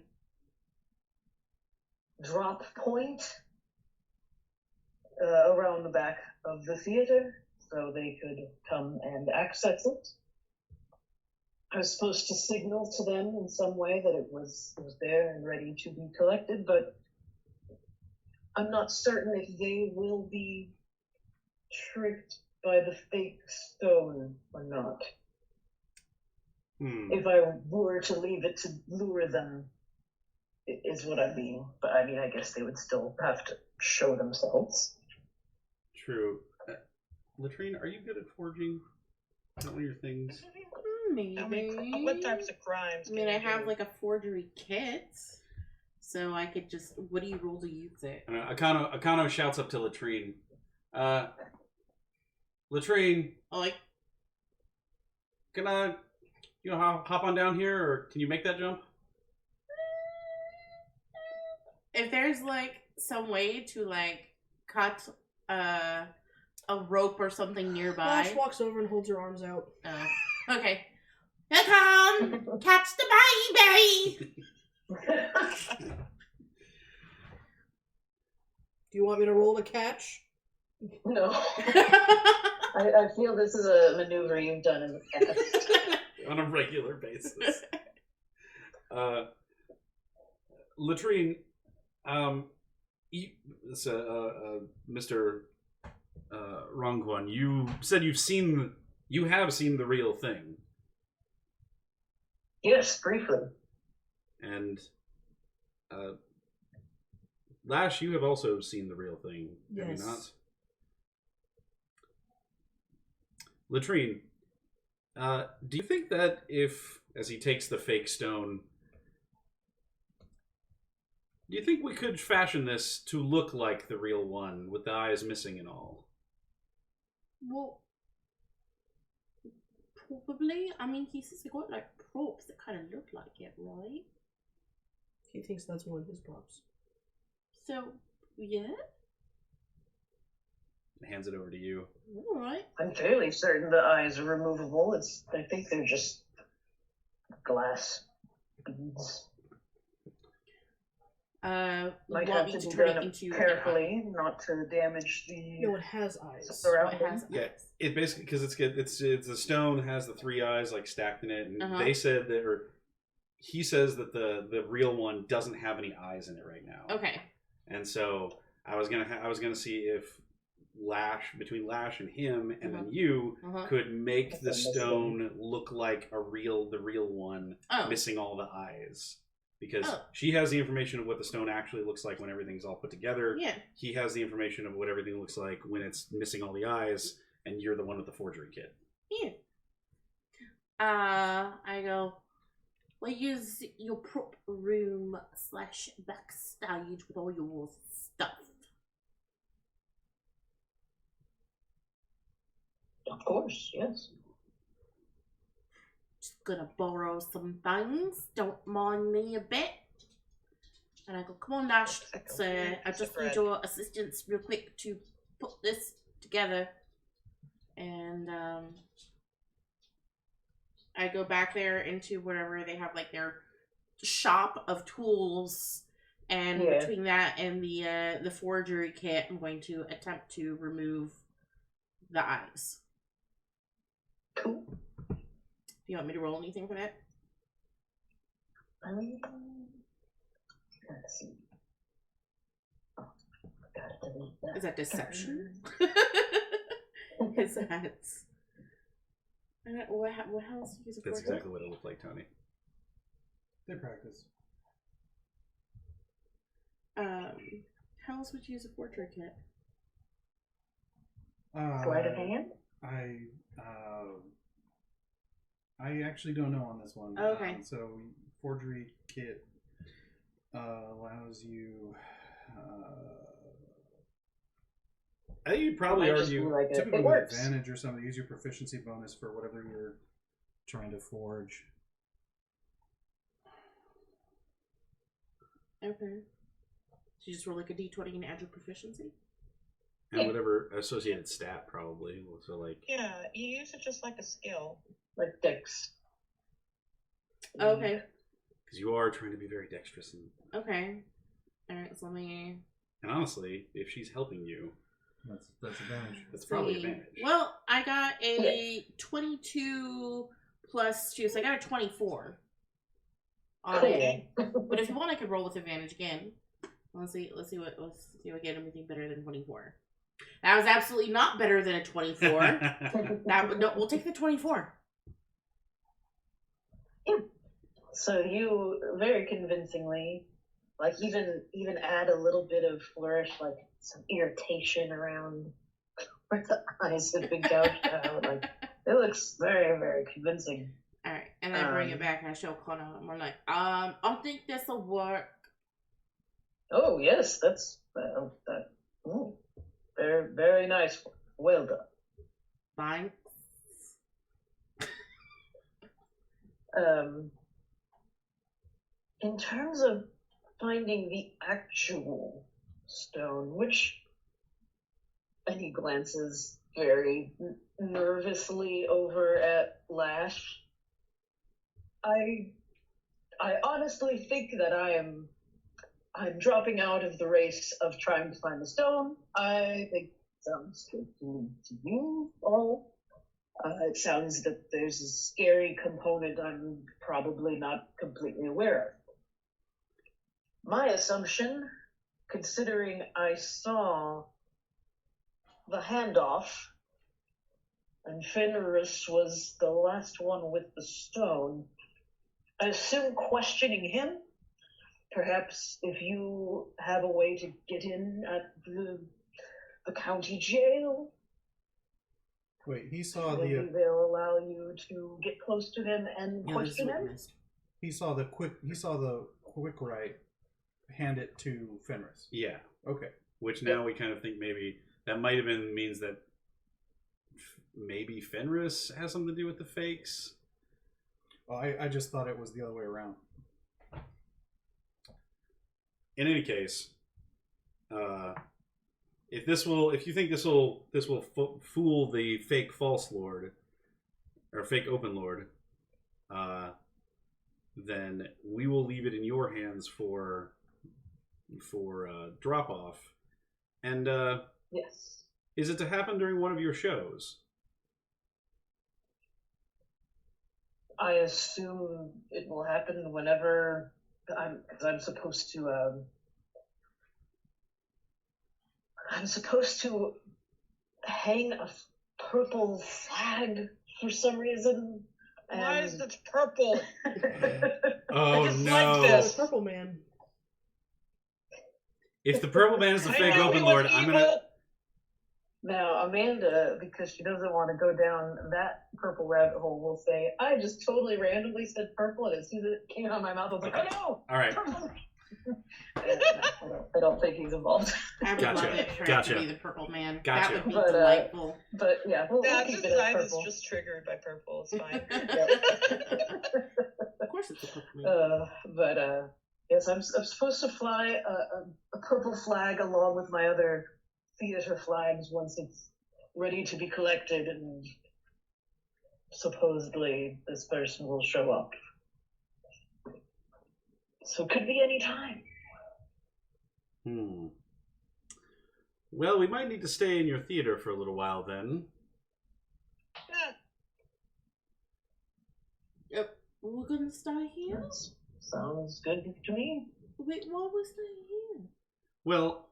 drop point around the back of the theater so they could come and access it. I was supposed to signal to them in some way that it was there and ready to be collected, but I'm not certain if they will be tricked by the fake stone or not. If I were to leave it to lure them, is what I mean. But I mean, I guess they would still have to show themselves. True. Latrine, are you good at forging? Is that one of your things? Maybe. What types of crimes? I mean, I have like a forgery kit, so I could just. What do you roll to use it? And Akano shouts up to Latrine. Latrine, Like, can I, hop on down here, or can you make that jump? if there's like some way to like cut a rope or something nearby. Flash walks over and holds her arms out. Okay. Here come! Catch the baby! Do you want me to roll to catch? No. I feel this is a maneuver you've done in the past. On a regular basis. Latrine, Mr. Rongquan, you said you have seen the real thing. Yes, briefly. And Lash, you have also seen the real thing, have you Yes. not? Latrine, do you think that if, as he takes the fake stone, do you think we could fashion this to look like the real one with the eyes missing and all? Well, probably. I mean, he says we got like props that kind of look like it, right? He thinks that's one of his props. So, yeah. Hands it over to you. All right. I'm fairly certain the eyes are removable. I think they're just glass beads. Might want have me to to be turn done it into carefully, not to damage the No, it has eyes. surrounding. it has Yeah, it basically, because it's the stone has the 3 eyes like stacked in it, and Uh-huh. they said that, or he says that the real one doesn't have any eyes in it right now. Okay. And so I was gonna see if between Lash and him, and then you could make the stone look like the real one, missing all the eyes. Because she has the information of what the stone actually looks like when everything's all put together. Yeah. He has the information of what everything looks like when it's missing all the eyes, and you're the one with the forgery kit. Yeah. I go, we'll use your prop room / backstage with all your stuff. Of course, yes. Just gonna borrow some things. Don't mind me a bit. And I go, come on, Dash. I just need your assistance real quick to put this together. And I go back there into whatever they have, like their shop of tools. And between that and the forgery kit, I'm going to attempt to remove the eyes. Cool. Do you want me to roll anything for that? Let's see. Oh, I gotta delete that. Is that deception? Is that... what else do you use it for? That's exactly what it looked like, Tony. They practice. How else would you use a forgery kit? Sleight of hand? I actually don't know on this one. Okay. So forgery kit allows you. I think you'd probably argue like typically it with works. advantage or something. Use your proficiency bonus for whatever you're trying to forge. Okay. So you just roll like a d20 and add your proficiency? and whatever associated stat probably. So like Yeah, you use it just like a skill. Like Dex. Okay. because you are trying to be very dexterous and Okay. Alright, so let me... And honestly, if she's helping you, That's advantage. that's probably see. advantage. Well, I got a 22 plus 2, so I got a 24 on it. But if you want, I could roll with advantage again. Let's see what get anything better than 24. That was absolutely not better than a 24. We'll take the 24. So you very convincingly, like even add a little bit of flourish, like some irritation around where the eyes have been gouged out. Like it looks very, very convincing. All right, and then bring it back and I show Connor. I'm like, I think this will work. Oh yes, that's very, very nice. Well done. Thanks. In terms of finding the actual stone, and he glances very nervously over at Lash, I honestly think that I'm dropping out of the race of trying to find the stone. I think it sounds good to you all. It sounds that there's a scary component I'm probably not completely aware of. My assumption, considering I saw the handoff and Fenris was the last one with the stone, I assume questioning him. Perhaps if you have a way to get in at the county jail, Wait, he saw Maybe the they'll allow you to get close to him and Yeah, this is question what we him. missed. he saw the quick right hand it to Fenris. Yeah. Okay. Which now we kind of think maybe that might have been means that maybe Fenris has something to do with the fakes. Well, I just thought it was the other way around. In any case, if you think this will fool the fake false lord or fake open lord, then we will leave it in your hands for drop off. And Yes. is it to happen during one of your shows? I assume it will happen whenever I'm supposed to. I'm supposed to hang a purple flag for some reason. Why is it purple? Oh just no! like Oh, this. Purple Man. If the purple man is the I fake know open he was lord, I'm evil. gonna. Now, Amanda, because she doesn't want to go down that purple rabbit hole, will say, I just totally randomly said purple, and as soon as it came out of my mouth, I was like, oh no! All right. Purple! I don't think he's involved. I would Gotcha. love it for Gotcha. it to be the purple man. Gotcha. That would be But, delightful. But yeah, we'll That keep it design as is purple. just triggered by purple. It's fine. Of course it's a purple man. Yes, I'm supposed to fly a purple flag along with my other theater flags once it's ready to be collected, and supposedly this person will show up. So it could be any time. Well, we might need to stay in your theater for a little while then. Yep. We're gonna stay here? Sounds good to me. Wait, why are we staying here? Well,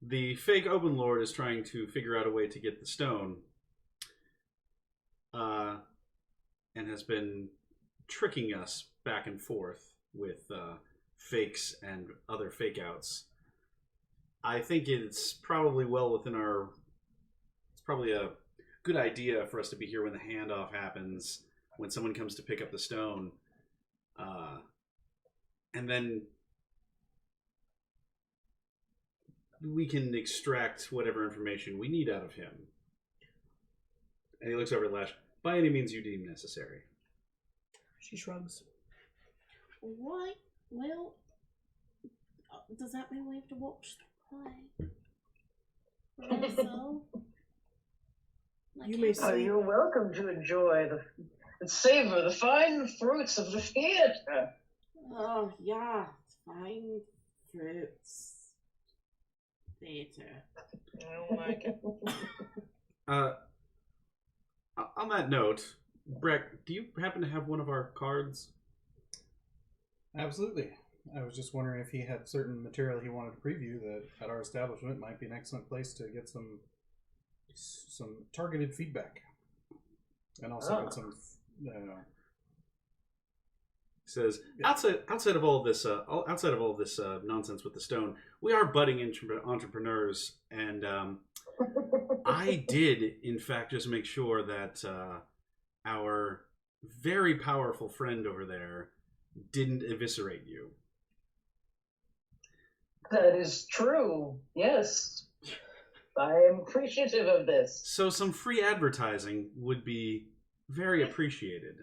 the fake open lord is trying to figure out a way to get the stone, and has been tricking us back and forth with fakes and other fake outs. I think it's probably it's probably a good idea for us to be here when the handoff happens, when someone comes to pick up the stone, and then we can extract whatever information we need out of him. And he looks over at Lash. By any means you deem necessary. She shrugs. What? Well, does that mean we have to watch the play? Also, You may Oh, say- you're welcome to enjoy and savor the fine fruits of the theater. Oh, yeah. Fine fruits. Theater. I don't like it. On that note, Breck, do you happen to have one of our cards? Absolutely. I was just wondering if he had certain material he wanted to preview that at our establishment might be an excellent place to get some targeted feedback, and also get some. He says, outside of all this nonsense with the stone, we are budding entrepreneurs, and I did, in fact, just make sure that our very powerful friend over there didn't eviscerate you. That is true. Yes. I am appreciative of this. So some free advertising would be very appreciated.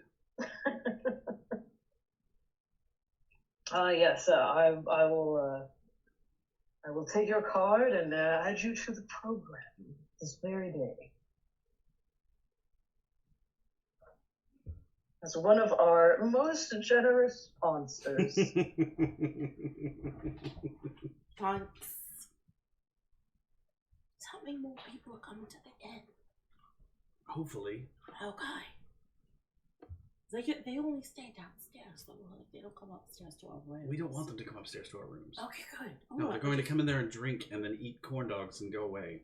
Yes, I will take your card and add you to the program this very day. As one of our most generous sponsors. Thanks. Tell me more people are coming to the inn. Hopefully. Okay. They only stay downstairs, though. Like, they don't come upstairs to our rooms. We don't want them to come upstairs to our rooms. Okay, good. No, they're going to come in there and drink and then eat corn dogs and go away.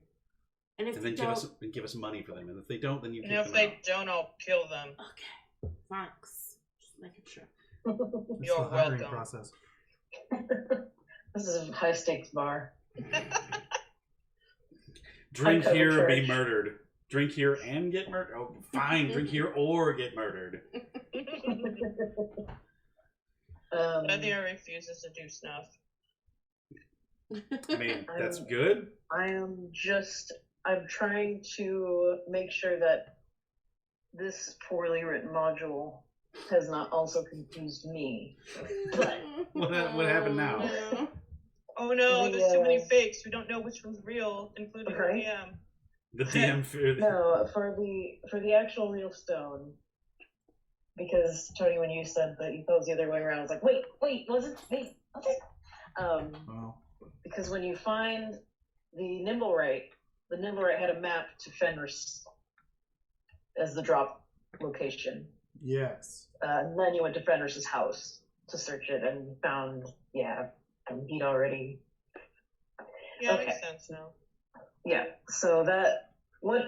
And if And they then don't... give us money for them. And if they don't, then you And kick if them they out. don't, I'll kill them. Okay. Thanks. Just making sure. It's You're the hiring welcome. process. This is a high stakes bar. Drink High here or be church. murdered. Drink here and get murdered? Oh, fine. Drink here or get murdered. Lydia refuses to do snuff. I mean, that's good. I'm trying to make sure that this poorly written module has not also confused me. But What happened now? Oh no, there's too many fakes. We don't know which one's real, including Right? the DM. The DM feared. no, for the actual real stone. Because Tony, when you said that you thought it was the other way around, I was like, wait, was it? Wow. Because when you find the Nimblewright had a map to Fenris as the drop location. Yes. And then you went to Fenris's house to search it and found, and he'd already. Yeah, Okay. makes sense now. Yeah, so that what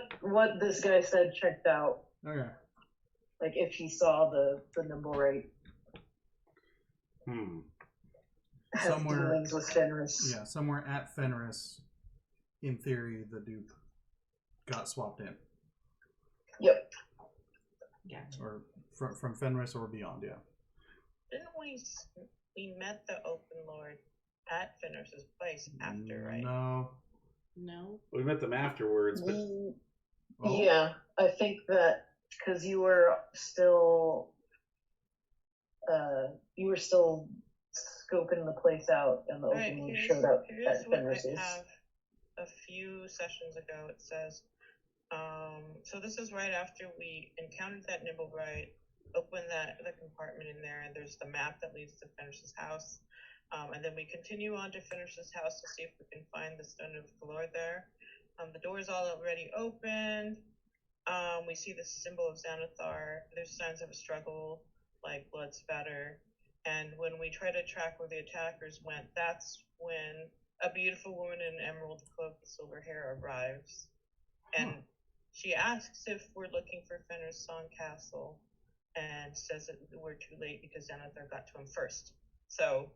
this guy said checked out. Okay. Like if he saw the Nimblewright has Somewhere- dealings with Fenris. Yeah, somewhere at Fenris, in theory, the dupe got swapped in. Yep. Yeah. Or from Fenris or beyond, yeah. Didn't we met the Open Lord at Fenris's place after, right? No. We met them afterwards, but Oh. Yeah, I think that because you were still scoping the place out, and the Alright, Open Lord here's showed up what at Fenris's. I have a few sessions ago. It says, so this is right after we encountered that Nimblewright, opened the compartment in there, and there's the map that leads to Fenris's house. And then we continue on to Fenris's house to see if we can find the Stone of the Lord there. The door is all already open. We see the symbol of Xanathar. There's signs of a struggle, like blood spatter. And when we try to track where the attackers went, that's when a beautiful woman in an emerald cloak with silver hair arrives. And she asks if we're looking for Fenris Song Castle, and says that we're too late because Xanathar got to him first. So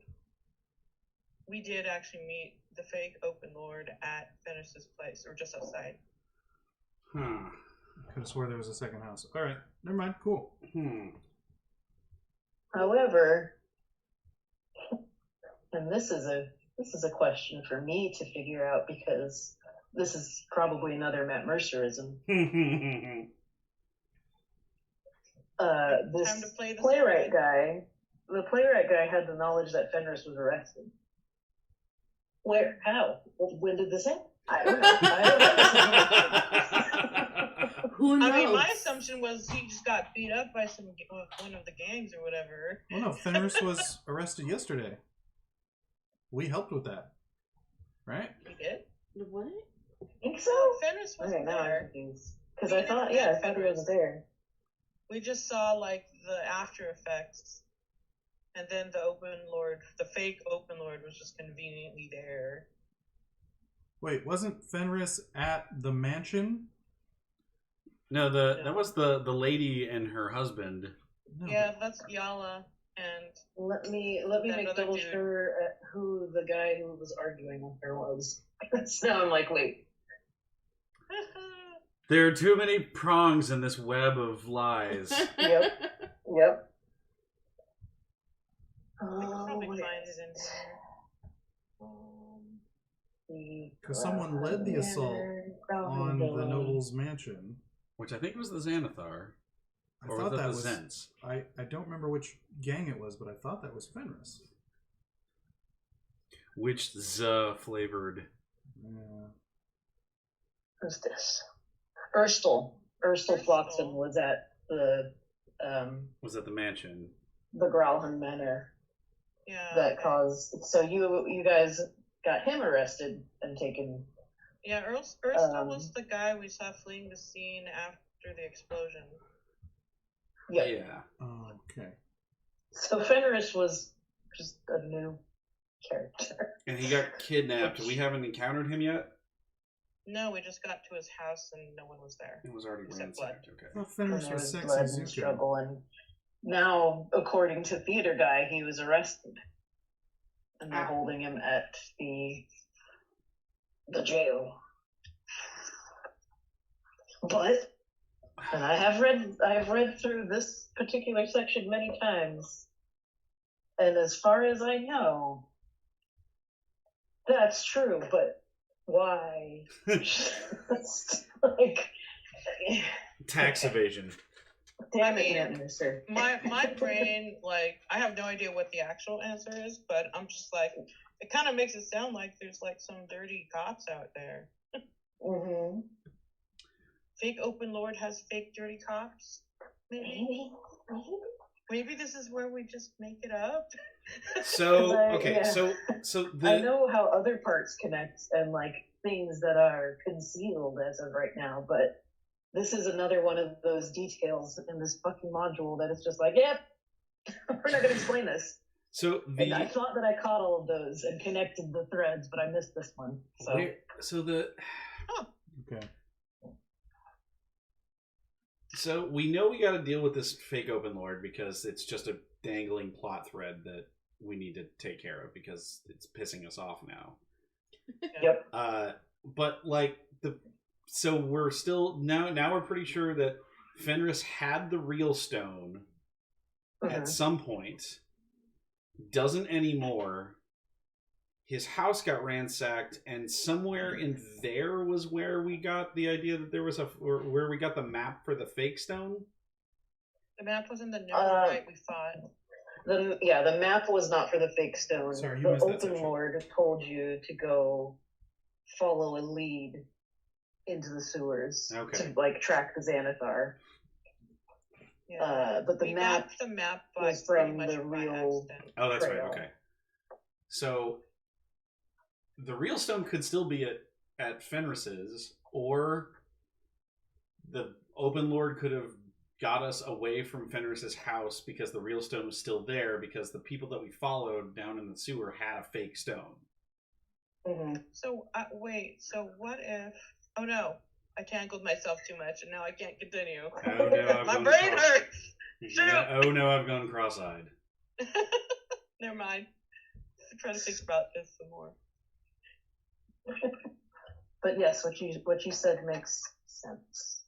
we did actually meet the fake Open Lord at Fenris's place, or just outside. Could have swore there was a second house. All right, never mind. Cool. However, and this is a question for me to figure out, because this is probably another Matt Mercerism. This Time to play the playwright guy, the playwright guy had the knowledge that Fenris was arrested. Where? How? When did this happen? I don't know. Who knows? I mean, my assumption was he just got beat up by one of the gangs or whatever. Oh no, Fenris was arrested yesterday. We helped with that, right? He did? What? I think so. Fenris was Okay, now I'm there. confused. Because I thought he was there. We just saw like the after effects, and then the fake Open Lord was just conveniently there. Wait, wasn't Fenris at the mansion? No, that was the lady and her husband. No. Yeah, that's Yala, and Let me That make other double dude. sure at who the guy who was arguing with her was. So now I'm like, wait. There are too many prongs in this web of lies. Yep. we could probably what find is it in it? here. Because someone led the assault on the noble's mansion. Which I think was the Xanathar. I Or thought was it that the was. Zents? I don't remember which gang it was, but I thought that was Fenris. Which flavored? Yeah. Who's this? Erstel Flotsam was at the Was at the mansion. the Growlhund Manor Yeah. that caused. So you guys got him arrested and taken. Yeah, Erstel was the guy we saw fleeing the scene after the explosion. Yeah. Okay. So Fenris was just a new character. And he got kidnapped. We haven't encountered him yet? No, we just got to his house and no one was there. It was already Except ransacked. Okay. I thought And Fenris there was was sexy blood and Zuko. struggle, and now, according to Theater Guy, he was arrested, and they're holding him at the jail. But, and I have read through this particular section many times, and as far as I know, that's true. But why? Like, Tax evasion. damn it, mister. My brain, like, I have no idea what the actual answer is, but I'm just like, it kind of makes it sound like there's like some dirty cops out there. Mm-hmm. Fake open lord has fake dirty cops. Maybe this is where we just make it up. So okay, yeah. so I the know how other parts connect and like things that are concealed as of right now, but this is another one of those details in this fucking module that it's just like, yep, we're not gonna explain this. so And I the thought that I caught all of those and connected the threads, but I missed this one. So Okay. So we know we got to deal with this fake open lord because it's just a dangling plot thread that we need to take care of because it's pissing us off now. Yep. But like so we're still now we're pretty sure that Fenris had the real stone at some point, doesn't anymore. His house got ransacked, and somewhere in there was where we got the idea that there was where we got the map for the fake stone. The map was in the right we fought. The map was not for the fake stone. Sorry, you the missed that open section. lord told you to go follow a lead into the sewers Okay. to like track the Xanathar. Yeah. But the We map got the map was pretty from much the by real. accident. Oh, that's right. Trail. Okay. So the real stone could still be at Fenris's, or the open lord could have got us away from Fenris's house because the real stone was still there because the people that we followed down in the sewer had a fake stone. Mm-hmm. So wait. So what if? Oh no, I tangled myself too much, and now I can't continue. Oh no, I've My gone brain cross- hurts. Shoot. Yeah, oh no, I've gone cross-eyed. Never mind. I'm trying to think about this some more. But yes, what you said makes sense.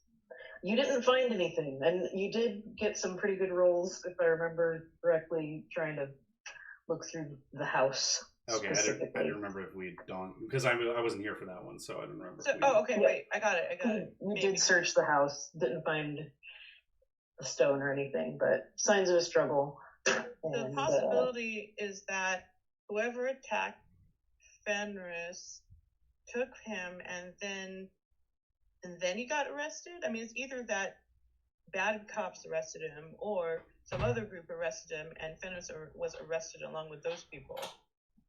You didn't find anything, and you did get some pretty good rolls, if I remember correctly, trying to look through the house. Okay, I specifically. didn't remember if we'd done because I wasn't here for that one, so I don't remember. So, if we okay, Yeah. wait, I got it. You Maybe. did search the house, didn't find a stone or anything, but signs of a struggle. The And, possibility is that whoever attacked Fenris took him and then he got arrested. I mean, it's either that bad cops arrested him or some other group arrested him and Fenris was arrested along with those people.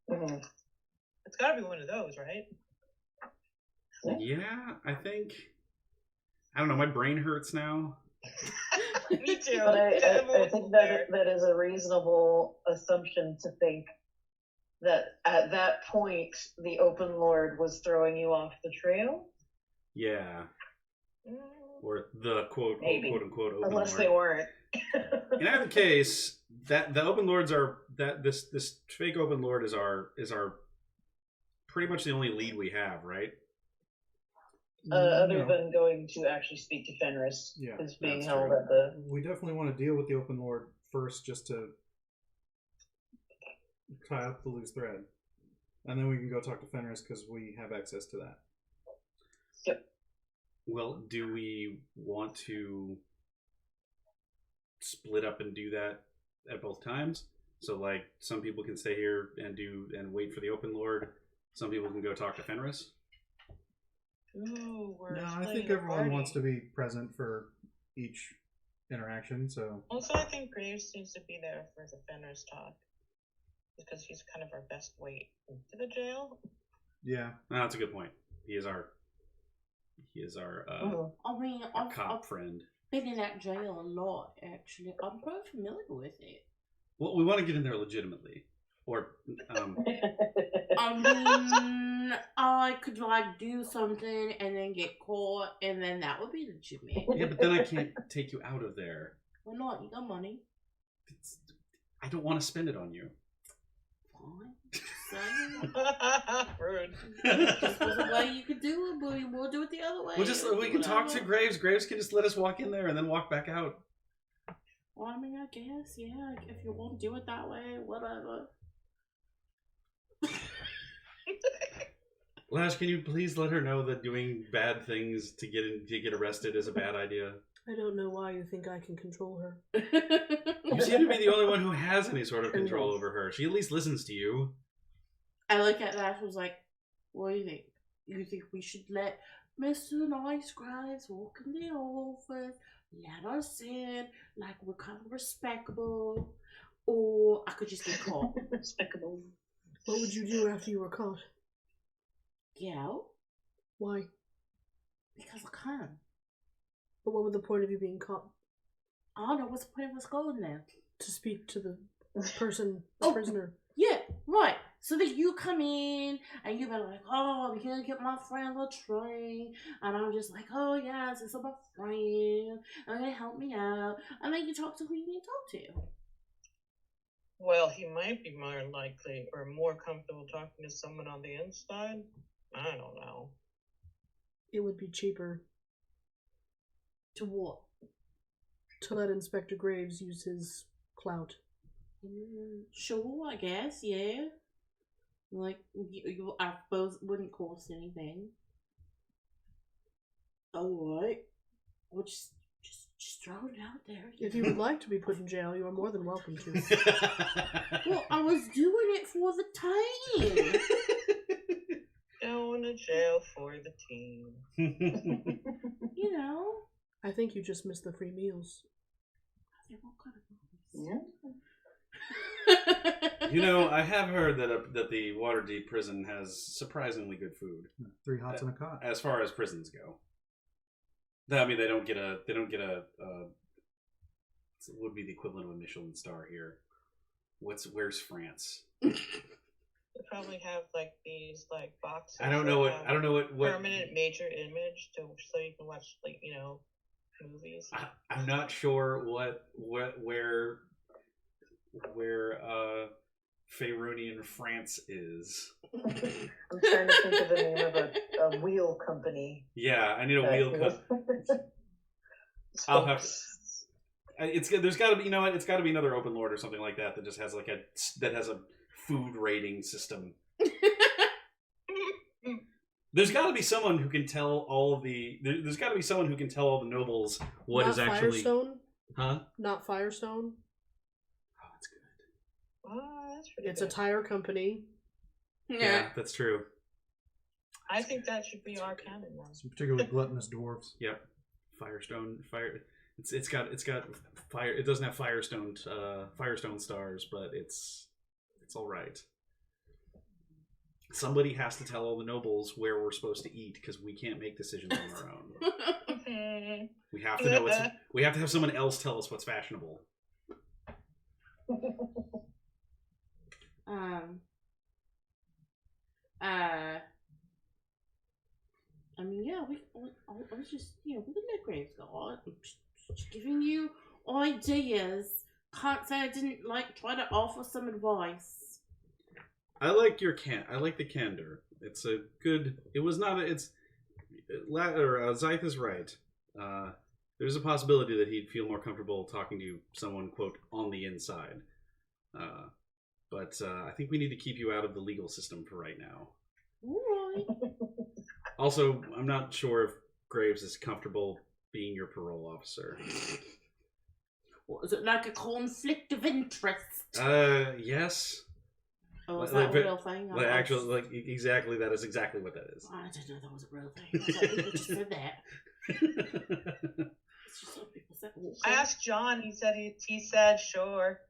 mhm. It's got to be one of those, right? Yeah, I think. I don't know. My brain hurts now. Me too. But I Everyone's think there. that is a reasonable assumption to think that at that point the open lord was throwing you off the trail, Yeah, Mm. or the quote Maybe. unquote open unless lord. they weren't. In either case, that the open lords are that this fake open lord is our pretty much the only lead we have, right? Other No. than going to actually speak to Fenris, Yeah, who's being that's held true. at the. We definitely want to deal with the open lord first, just to tie up the loose thread, and then we can go talk to Fenris because we have access to that. Well, do we want to split up and do that at both times? So, like, some people can stay here and wait for the open lord. Some people can go talk to Fenris. Ooh, we're No, I splitting think the everyone party. wants to be present for each interaction. So Also, I think Graves needs to be there for the Fenris talk because he's kind of our best way into the jail. yeah, No, that's a good point. He is our Mhm. I mean, our cop friend. been in that jail a lot, actually. I'm pretty familiar with it. Well, we want to get in there legitimately, or I mean, I could, like, do something and then get caught, and then that would be legitimate. yeah, but then I can't take you out of there. Why not? You got money. I don't want to spend it on you. Fine. Rude. This was a way you could do it, but we'll do it the other way. We can talk to Graves. Graves can just let us walk in there and then walk back out. Well, I mean, I guess, yeah. If you want to do it that way, whatever. Lash, can you please let her know that doing bad things to get arrested is a bad idea? I don't know why you think I can control her. You seem to be the only one who has any sort of control over her. She at least listens to you. I look at that and was like, what do you think? You think we should let Mr. Nice Graves walk in the office, let us in, like we're kind of respectable, or I could just get caught? Respectable. What would you do after you were caught? Get out? Why? Because I can. But what would the point of you being caught? I don't know, what's the point of us going there? To speak to the person, the prisoner. Yeah, right. So that you come in and you be like, oh, I'm here to get my friend Latrine. And I'm just like, oh, yes, it's my friend. I'm going to help me out. And then you talk to who you need to talk to. Well, he might be more likely or more comfortable talking to someone on the inside. I don't know. It would be cheaper To what? to let Inspector Graves use his clout. Sure, I guess, yeah. Like, you I suppose it wouldn't cost anything. Alright. We'll just throw it out there. If you would like to be put in jail, you are more than welcome to. Well, I was doing it for the time. Going to jail for the team. You know. I think you just missed the free meals. You know, I have heard that the Waterdeep prison has surprisingly good food. 3 hots and a cot. As far as prisons go. I mean, they don't get a it would be the equivalent of a Michelin star here. Where's France? They probably have like these like boxes. I don't know what permanent major image so you can watch like movies. I'm not sure where Faerunian France is. I'm trying to think of the name of a wheel company. Yeah, I need a wheel company. I'll have to. There's got to be, it's got to be another Open Lord or something like that just has that has a food rating system. There's got to be someone who can tell all of the. There's got to be someone who can tell all the nobles what Not is actually. Firestone? Huh? Not Firestone. Oh, that's good. Oh, that's pretty It's good. a tire company. Yeah, that's true. I think that should be our canon one. Some particularly gluttonous dwarves. Yep. Firestone. It's got fire. It doesn't have Firestone stars, but it's all right. Somebody has to tell all the nobles where we're supposed to eat because we can't make decisions on our own. We have to know we have to have someone else tell us what's fashionable. I mean, yeah, I was just, we can let Graves go on. I'm just giving you ideas. Can't say I didn't try to offer some advice. I like I like the candor. It's a good. It was not. Zythe is right. There's a possibility that he'd feel more comfortable talking to someone, quote, on the inside. But I think we need to keep you out of the legal system for right now. Alright. Also, I'm not sure if Graves is comfortable being your parole officer. What, is it like a conflict of interest? Yes. Oh, is that a real thing? Exactly, that is exactly what that is. I didn't know that was a real thing. I thought people just said that. It's just what people said. I asked John. He said sure.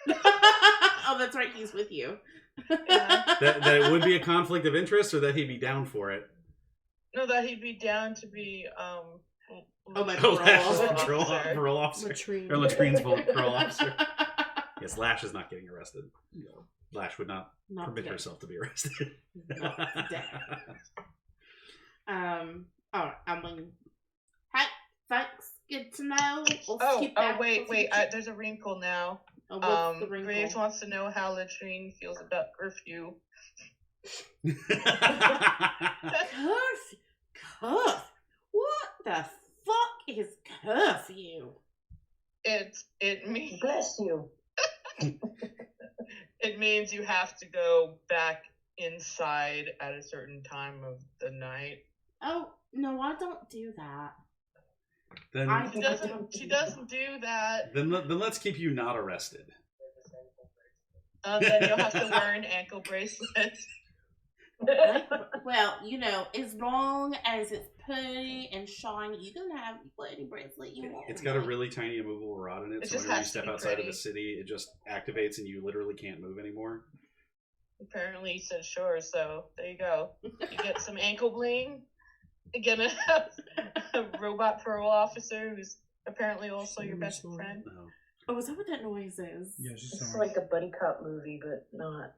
Oh, that's right. He's with you. Yeah. that it would be a conflict of interest, or that he'd be down for it. No, that he'd be down to be my parole officer. Latrine. Or Latrine's parole officer. Yes, Lash is not getting arrested. No. Lash would not permit today. herself to be arrested. Not today. Alright, I mean, hey, thanks. Good to know. Wait. There's a wrinkle now. What's the wrinkle? Graves wants to know how Latrine feels about curfew Curfew? What the fuck is curfew? It means Bless you. it means you have to go back inside at a certain time of the night. Oh no, I don't do that. Then She doesn't do that. then let's keep you not arrested. Then you'll have to wear an ankle bracelet. Well, you know, as long as it's pretty and shiny, you can have any bracelet you want. It's got a really tiny immovable rod in it, It so just whenever you has to step be outside of pretty. the city, it just activates and you literally can't move anymore. Apparently, he said sure, so there you go. You get some ankle bling. You get a robot parole officer who's apparently also your best friend. No. Oh, is that what that noise is? Yeah, she's It's somewhere. like a buddy cop movie, but not.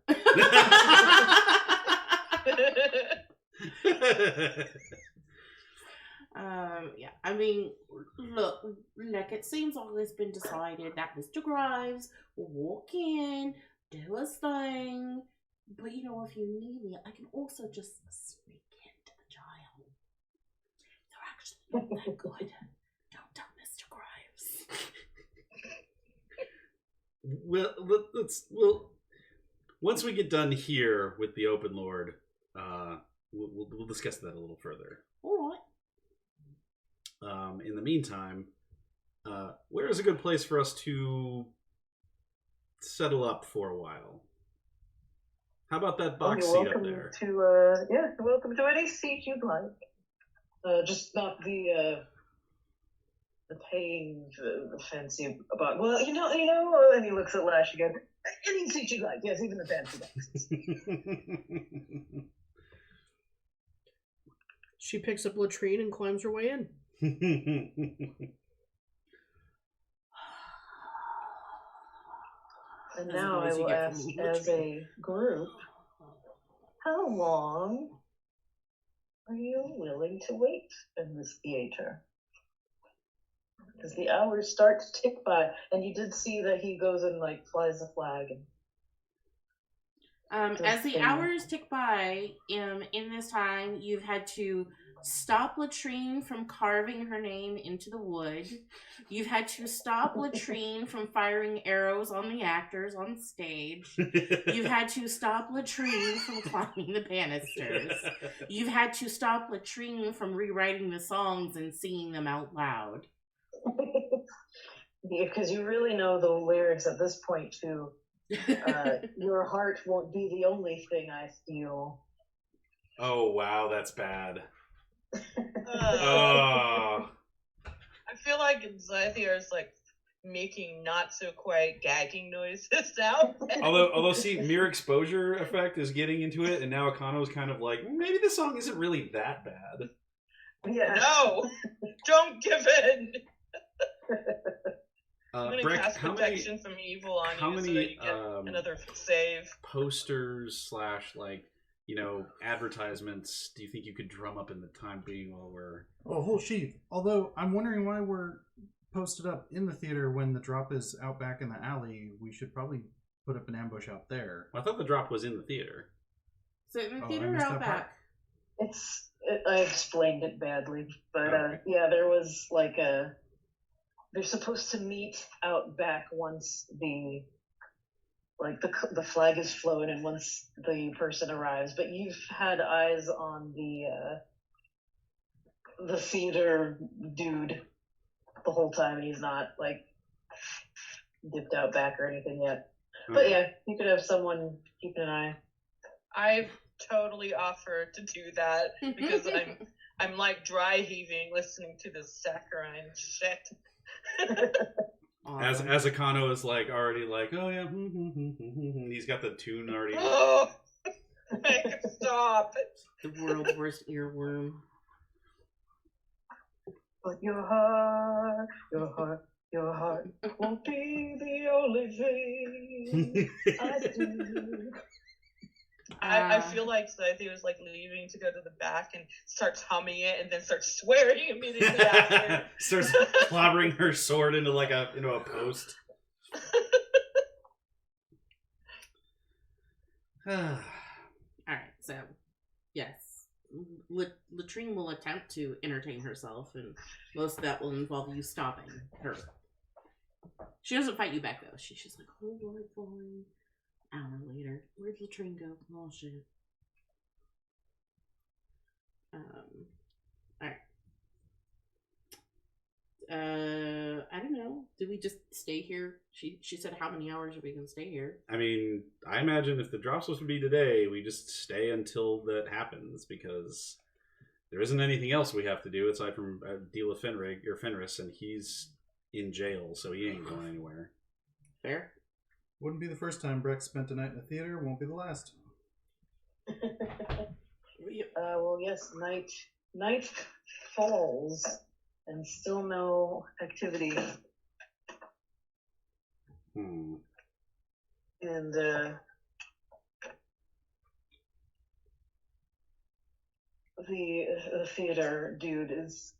Yeah, I mean, look, it seems all has been decided that Mr. Grimes will walk in, do his thing, but you know, if you need me, I can also just sneak into the jail. They're actually not that good. Don't tell Mr. Grimes. Well, once we get done here with the Open Lord, we'll discuss that a little further. All right. In the meantime, where is a good place for us to settle up for a while? How about that box You're seat up welcome there? to you're welcome to any seat you'd like. Just not the paying fancy about. Well, you know, and he looks at Lash again. Any seat you like, yes, even the fancy boxes. She picks up latrine and climbs her way in. And As now good I as you will get ask, from as latrine. a group, how long are you willing to wait in this theater? Because the hours start to tick by, and you did see that he goes and like flies the flag. As the hours tick by, in this time, you've had to stop Latrine from carving her name into the wood. You've had to stop Latrine from firing arrows on the actors on stage. You've had to stop Latrine from climbing the banisters. You've had to stop Latrine from rewriting the songs and singing them out loud. Because you really know the lyrics at this point too. Your heart won't be the only thing I feel. Oh wow, that's bad. I feel like Zythier is like making not so quite gagging noises now. Although, see, mere exposure effect is getting into it, and now Akano's kind of like, maybe the song isn't really that bad. Yeah. No, don't give in. I'm gonna Breck, cast how protection many from evil on how you so many, that you get another save. posters / like, you know, advertisements do you think you could drum up in the time being while we're... Oh, a whole sheath. Although, I'm wondering why we're posted up in the theater when the drop is out back in the alley. We should probably put up an ambush out there. I thought the drop was in the theater. So in the Oh, I theater missed out that part. back. I explained it badly, but Okay. yeah, there was like they're supposed to meet out back once the flag is flown and once the person arrives. But you've had eyes on the theater dude the whole time, and he's not like dipped out back or anything yet. But yeah, you could have someone keeping an eye. I totally offer to do that because I'm like dry heaving listening to this saccharine shit. Awesome. As Akano is like already like, oh yeah, he's got the tune already. Oh, stop. The world's worst earworm. But your heart won't be the only thing I do. I feel like Scythe was like leaving to go to the back and starts humming it and then starts swearing immediately after. Starts clobbering her sword into a post. Alright, so, yes. Latrine will attempt to entertain herself, and most of that will involve you stopping her. She doesn't fight you back, though. She's just like, oh, Lord, fine. Hour later. Where'd Latrine go? Oh, shit. Alright. I don't know. Do we just stay here? She said how many hours are we gonna stay here? I mean, I imagine if the drop's supposed to be today, we just stay until that happens, because there isn't anything else we have to do aside from deal with Fenris, and he's in jail, so he ain't going anywhere. Fair. Wouldn't be the first time Breck spent a night in a theater. Won't be the last. Well, yes, night falls, and still no activity. And the theater dude is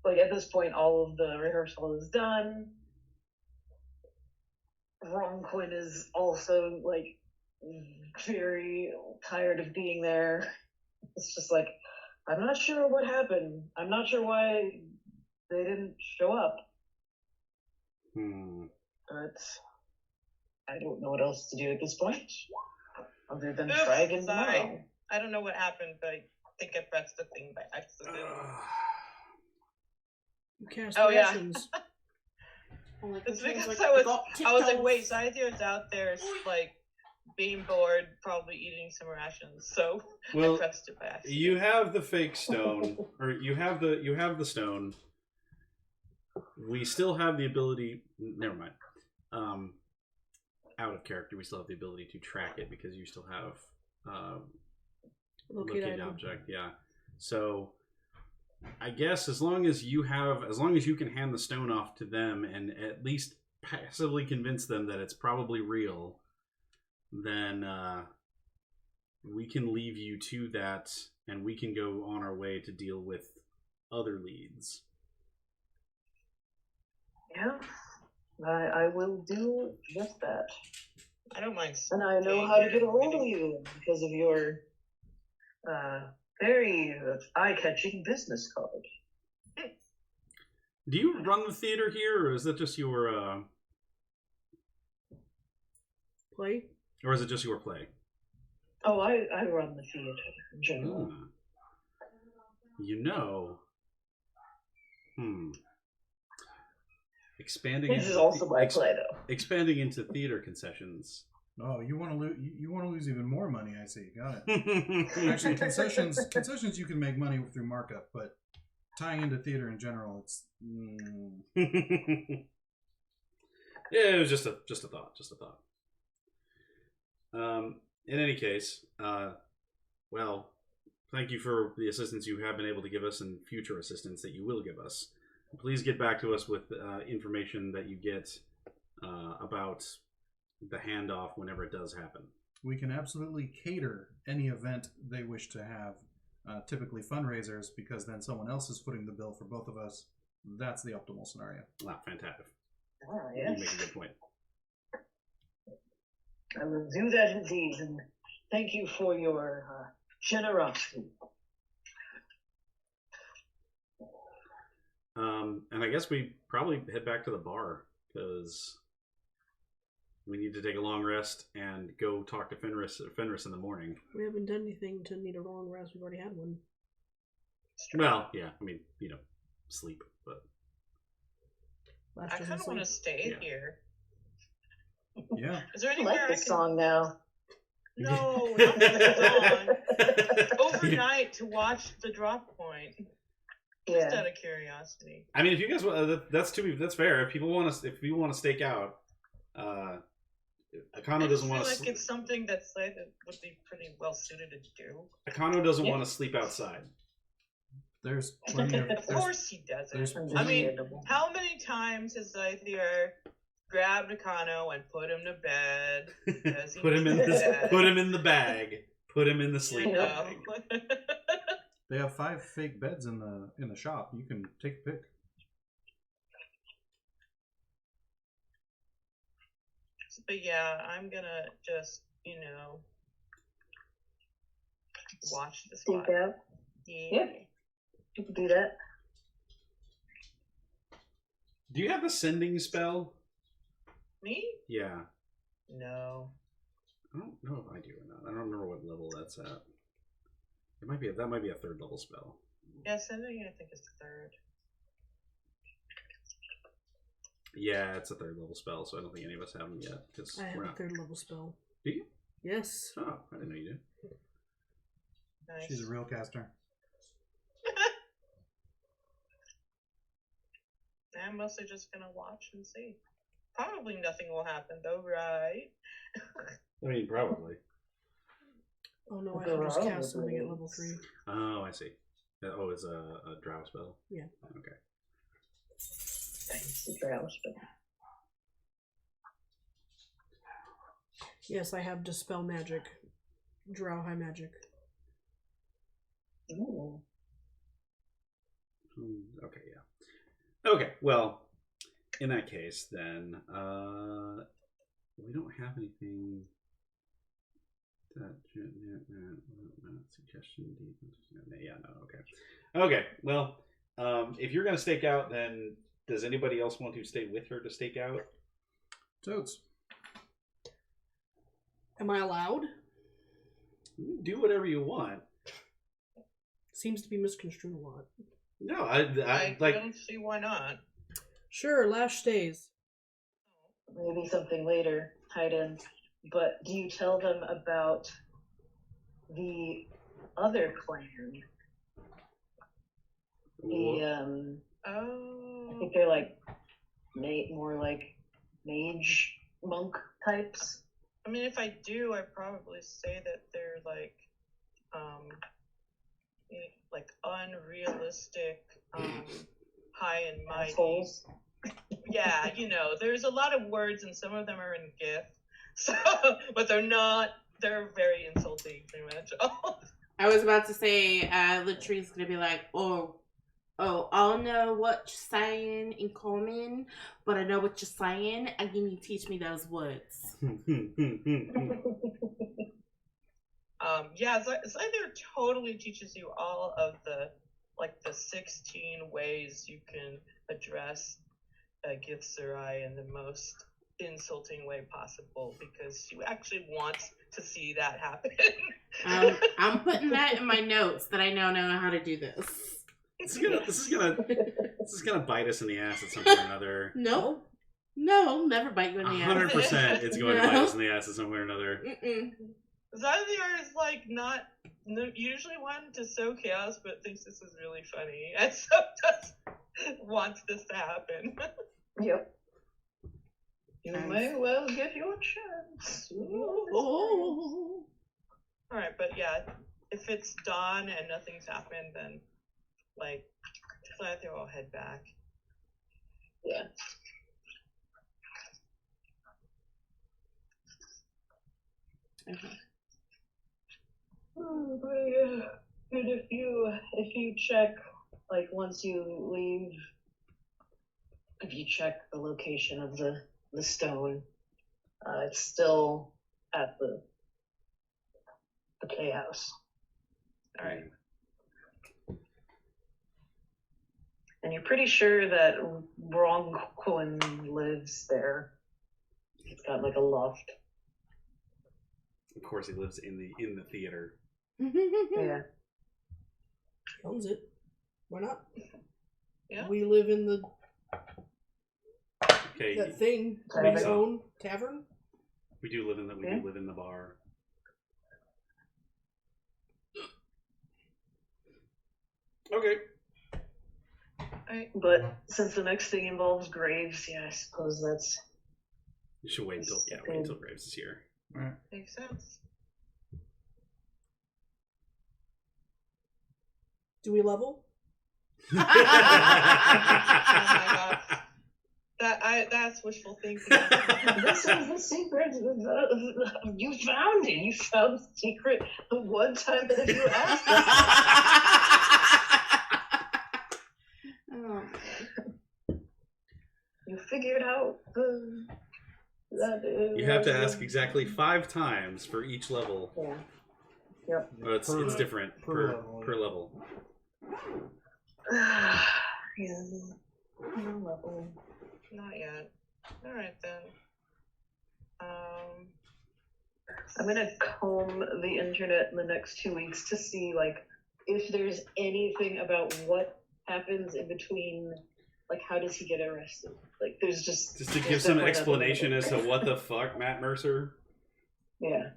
like, at this point, all of the rehearsal is done. Ronquin is also like very tired of being there. It's just like, I'm not sure what happened. I'm not sure why they didn't show up. But I don't know what else to do at this point, other than try again tomorrow. I don't know what happened, but I think I pressed the thing by accident. You cast yeah. rations. It's because I was like, wait, Scythier's out there, like, being bored, probably eating some rations, so I pressed it by accident. You have the fake stone, or you have the stone. We still have the ability. Never mind. Out of character, we still have the ability to track it because you still have locate object. Yeah. So I guess as long as you can hand the stone off to them and at least passively convince them that it's probably real, then we can leave you to that, and we can go on our way to deal with other leads. Yeah, I will do just that. I don't mind. And I know how to get a hold of you because of your very eye-catching business card. Do you run the theater here, or is that just your play? Or is it just your play? Oh, I run the theater in general. You know. Expanding. This is also my play, though. Expanding into theater concessions. Oh, you want to lose? You want to lose even more money? I see. Got it. Actually, concessions you can make money through markup, but tying into theater in general, it's. Yeah, it was just a thought. Just a thought. In any case, well, thank you for the assistance you have been able to give us and future assistance that you will give us. Please get back to us with information that you get about the handoff whenever it does happen. We can absolutely cater any event they wish to have, typically fundraisers, because then someone else is footing the bill for both of us. That's the optimal scenario. Wow, fantastic. Yes. You make a good point. I will do that indeed, and thank you for your generosity. And I guess we probably head back to the bar, because we need to take a long rest and go talk to Fenris in the morning. We haven't done anything to need a long rest. We've already had one. Well, yeah, I mean, sleep, but... I kind of want to stay here. Yeah. Is there I anywhere like this song now. No, not this song. Overnight to watch the drop point. Just out of curiosity. I mean, if you guys that's fair. If you want to stake out, Akano doesn't want to. Like it's something that's like that would be pretty well suited to do. Akano doesn't want to sleep outside. There's plenty of. Of course he doesn't. I mean, how many times has Scythier grabbed Akano and put him to bed? Put him in the bag. Put him in the sleep bag. They have 5 fake beds in the shop. You can take a pick. But yeah, I'm gonna just, watch the Sneak spot. out. Yeah. Yeah. You can do that. Do you have the sending spell? Me? Yeah. No. I don't know if I do or not. I don't remember what level that's at. It might be that might be a 3rd level spell. Yeah, sending I think is the 3rd. Yeah, it's a 3rd level spell, so I don't think any of us have them yet. Cause I have we're a not... 3rd level spell. Do you? Yes. Oh, I didn't know you did. Nice. She's a real caster. I'm mostly just gonna watch and see. Probably nothing will happen though, right? I mean, probably. Oh no, I can just cast something at level 3. Oh, I see. Oh, it's a drow spell? Yeah. Okay. Thanks, the drow spell. Yes, I have Dispel Magic. Drow High Magic. Ooh. Okay, yeah. Okay, well, in that case, then, we don't have anything that suggestion. Yeah, no, okay. Okay, well, if you're going to stake out, then does anybody else want to stay with her to stake out? Toads. Am I allowed? Do whatever you want. Seems to be misconstrued a lot. No, I like. don't see why not. Sure, Lash stays. Maybe something later, hide in. But do you tell them about the other clan? The Oh. I think they're like more like mage monk types. I mean, if I do, I'd probably say that they're like unrealistic, high and mighty. Assholes. Yeah, there's a lot of words, and some of them are in GIF. So, but they're not. They're very insulting, pretty much. I was about to say, Latrine's gonna be like, oh, I don't know what you're saying in common, but I know what you're saying, and you need to teach me those words. Yeah, it's either totally teaches you all of the 16 ways you can address a GIF Sarai in the most insulting way possible, because you actually want to see that happen. I'm putting that in my notes that I now know how to do this. This is gonna bite us in the ass at some point or another. No, never bite you in the ass. 100%, it's going to bite us in the ass at some point or another. Xavier is not usually one to sow chaos, but thinks this is really funny, and so wants this to happen. Yep. You may well get your chance. Oh. All right, but yeah, if it's dawn and nothing's happened, then Xavier will head back. Yeah. Okay. Oh, but yeah. And if you check, once you leave, if you check the location of the stone, it's still at the playhouse. All right. And you're pretty sure that Bronquin lives there. It's got a loft. Of course, he lives in the theater. Yeah. Owns it. Why not? Yeah. We live in the Okay, that thing. Tavern. We own tavern. we do live in the bar. Okay. But since the next thing involves graves, yeah, I suppose that's... You should wait until Graves is here. Makes sense. Do we level? Oh my god. That's wishful thinking. This is the secret. You found it. You found the secret the one time that you asked. Oh. You figured out that. You have to ask exactly 5 times for each level. Yeah. Yep. It's different per level. Yeah. No level. Not yet. All right then. I'm gonna comb the internet in the next 2 weeks to see like if there's anything about what happens in between. Like, how does he get arrested? Like, there's just to give some explanation as to what the fuck, Matt Mercer. Yeah.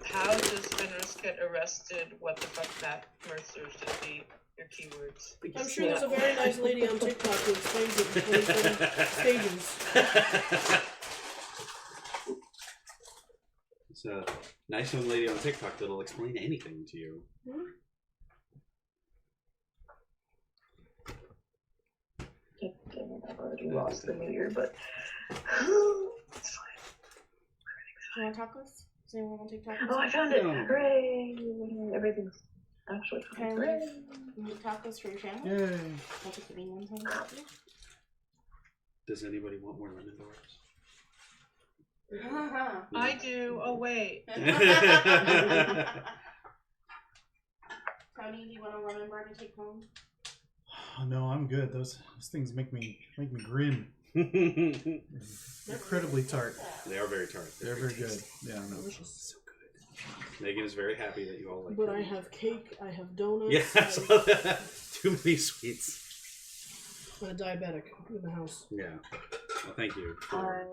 How does Fenris get arrested? What the fuck, Matt Mercer should be your keywords. I'm sure there's a very nice lady on TikTok who explains it in 27 stages. It's a nice young lady on TikTok that'll explain anything to you. I've already lost the meter, but it's fine. Do you want tacos? Does anyone want to take tacos? Oh, I found it! No. Hooray! Everything's actually fine. Okay, Hooray! leave tacos for your family. Yay! I'll take the bean one time. Does anybody want more lemon bars? I do. Oh wait. Tony, do you want a lemon bar to take home? Oh, no, I'm good. Those things make me grin. They're incredibly tart. They are very tart. They're very good. Yeah, no. So good. Megan is very happy that you all like But them. I have cake, I have donuts, Yeah, I saw that. Too many sweets. I'm a diabetic in the house. Yeah. Well, thank you. I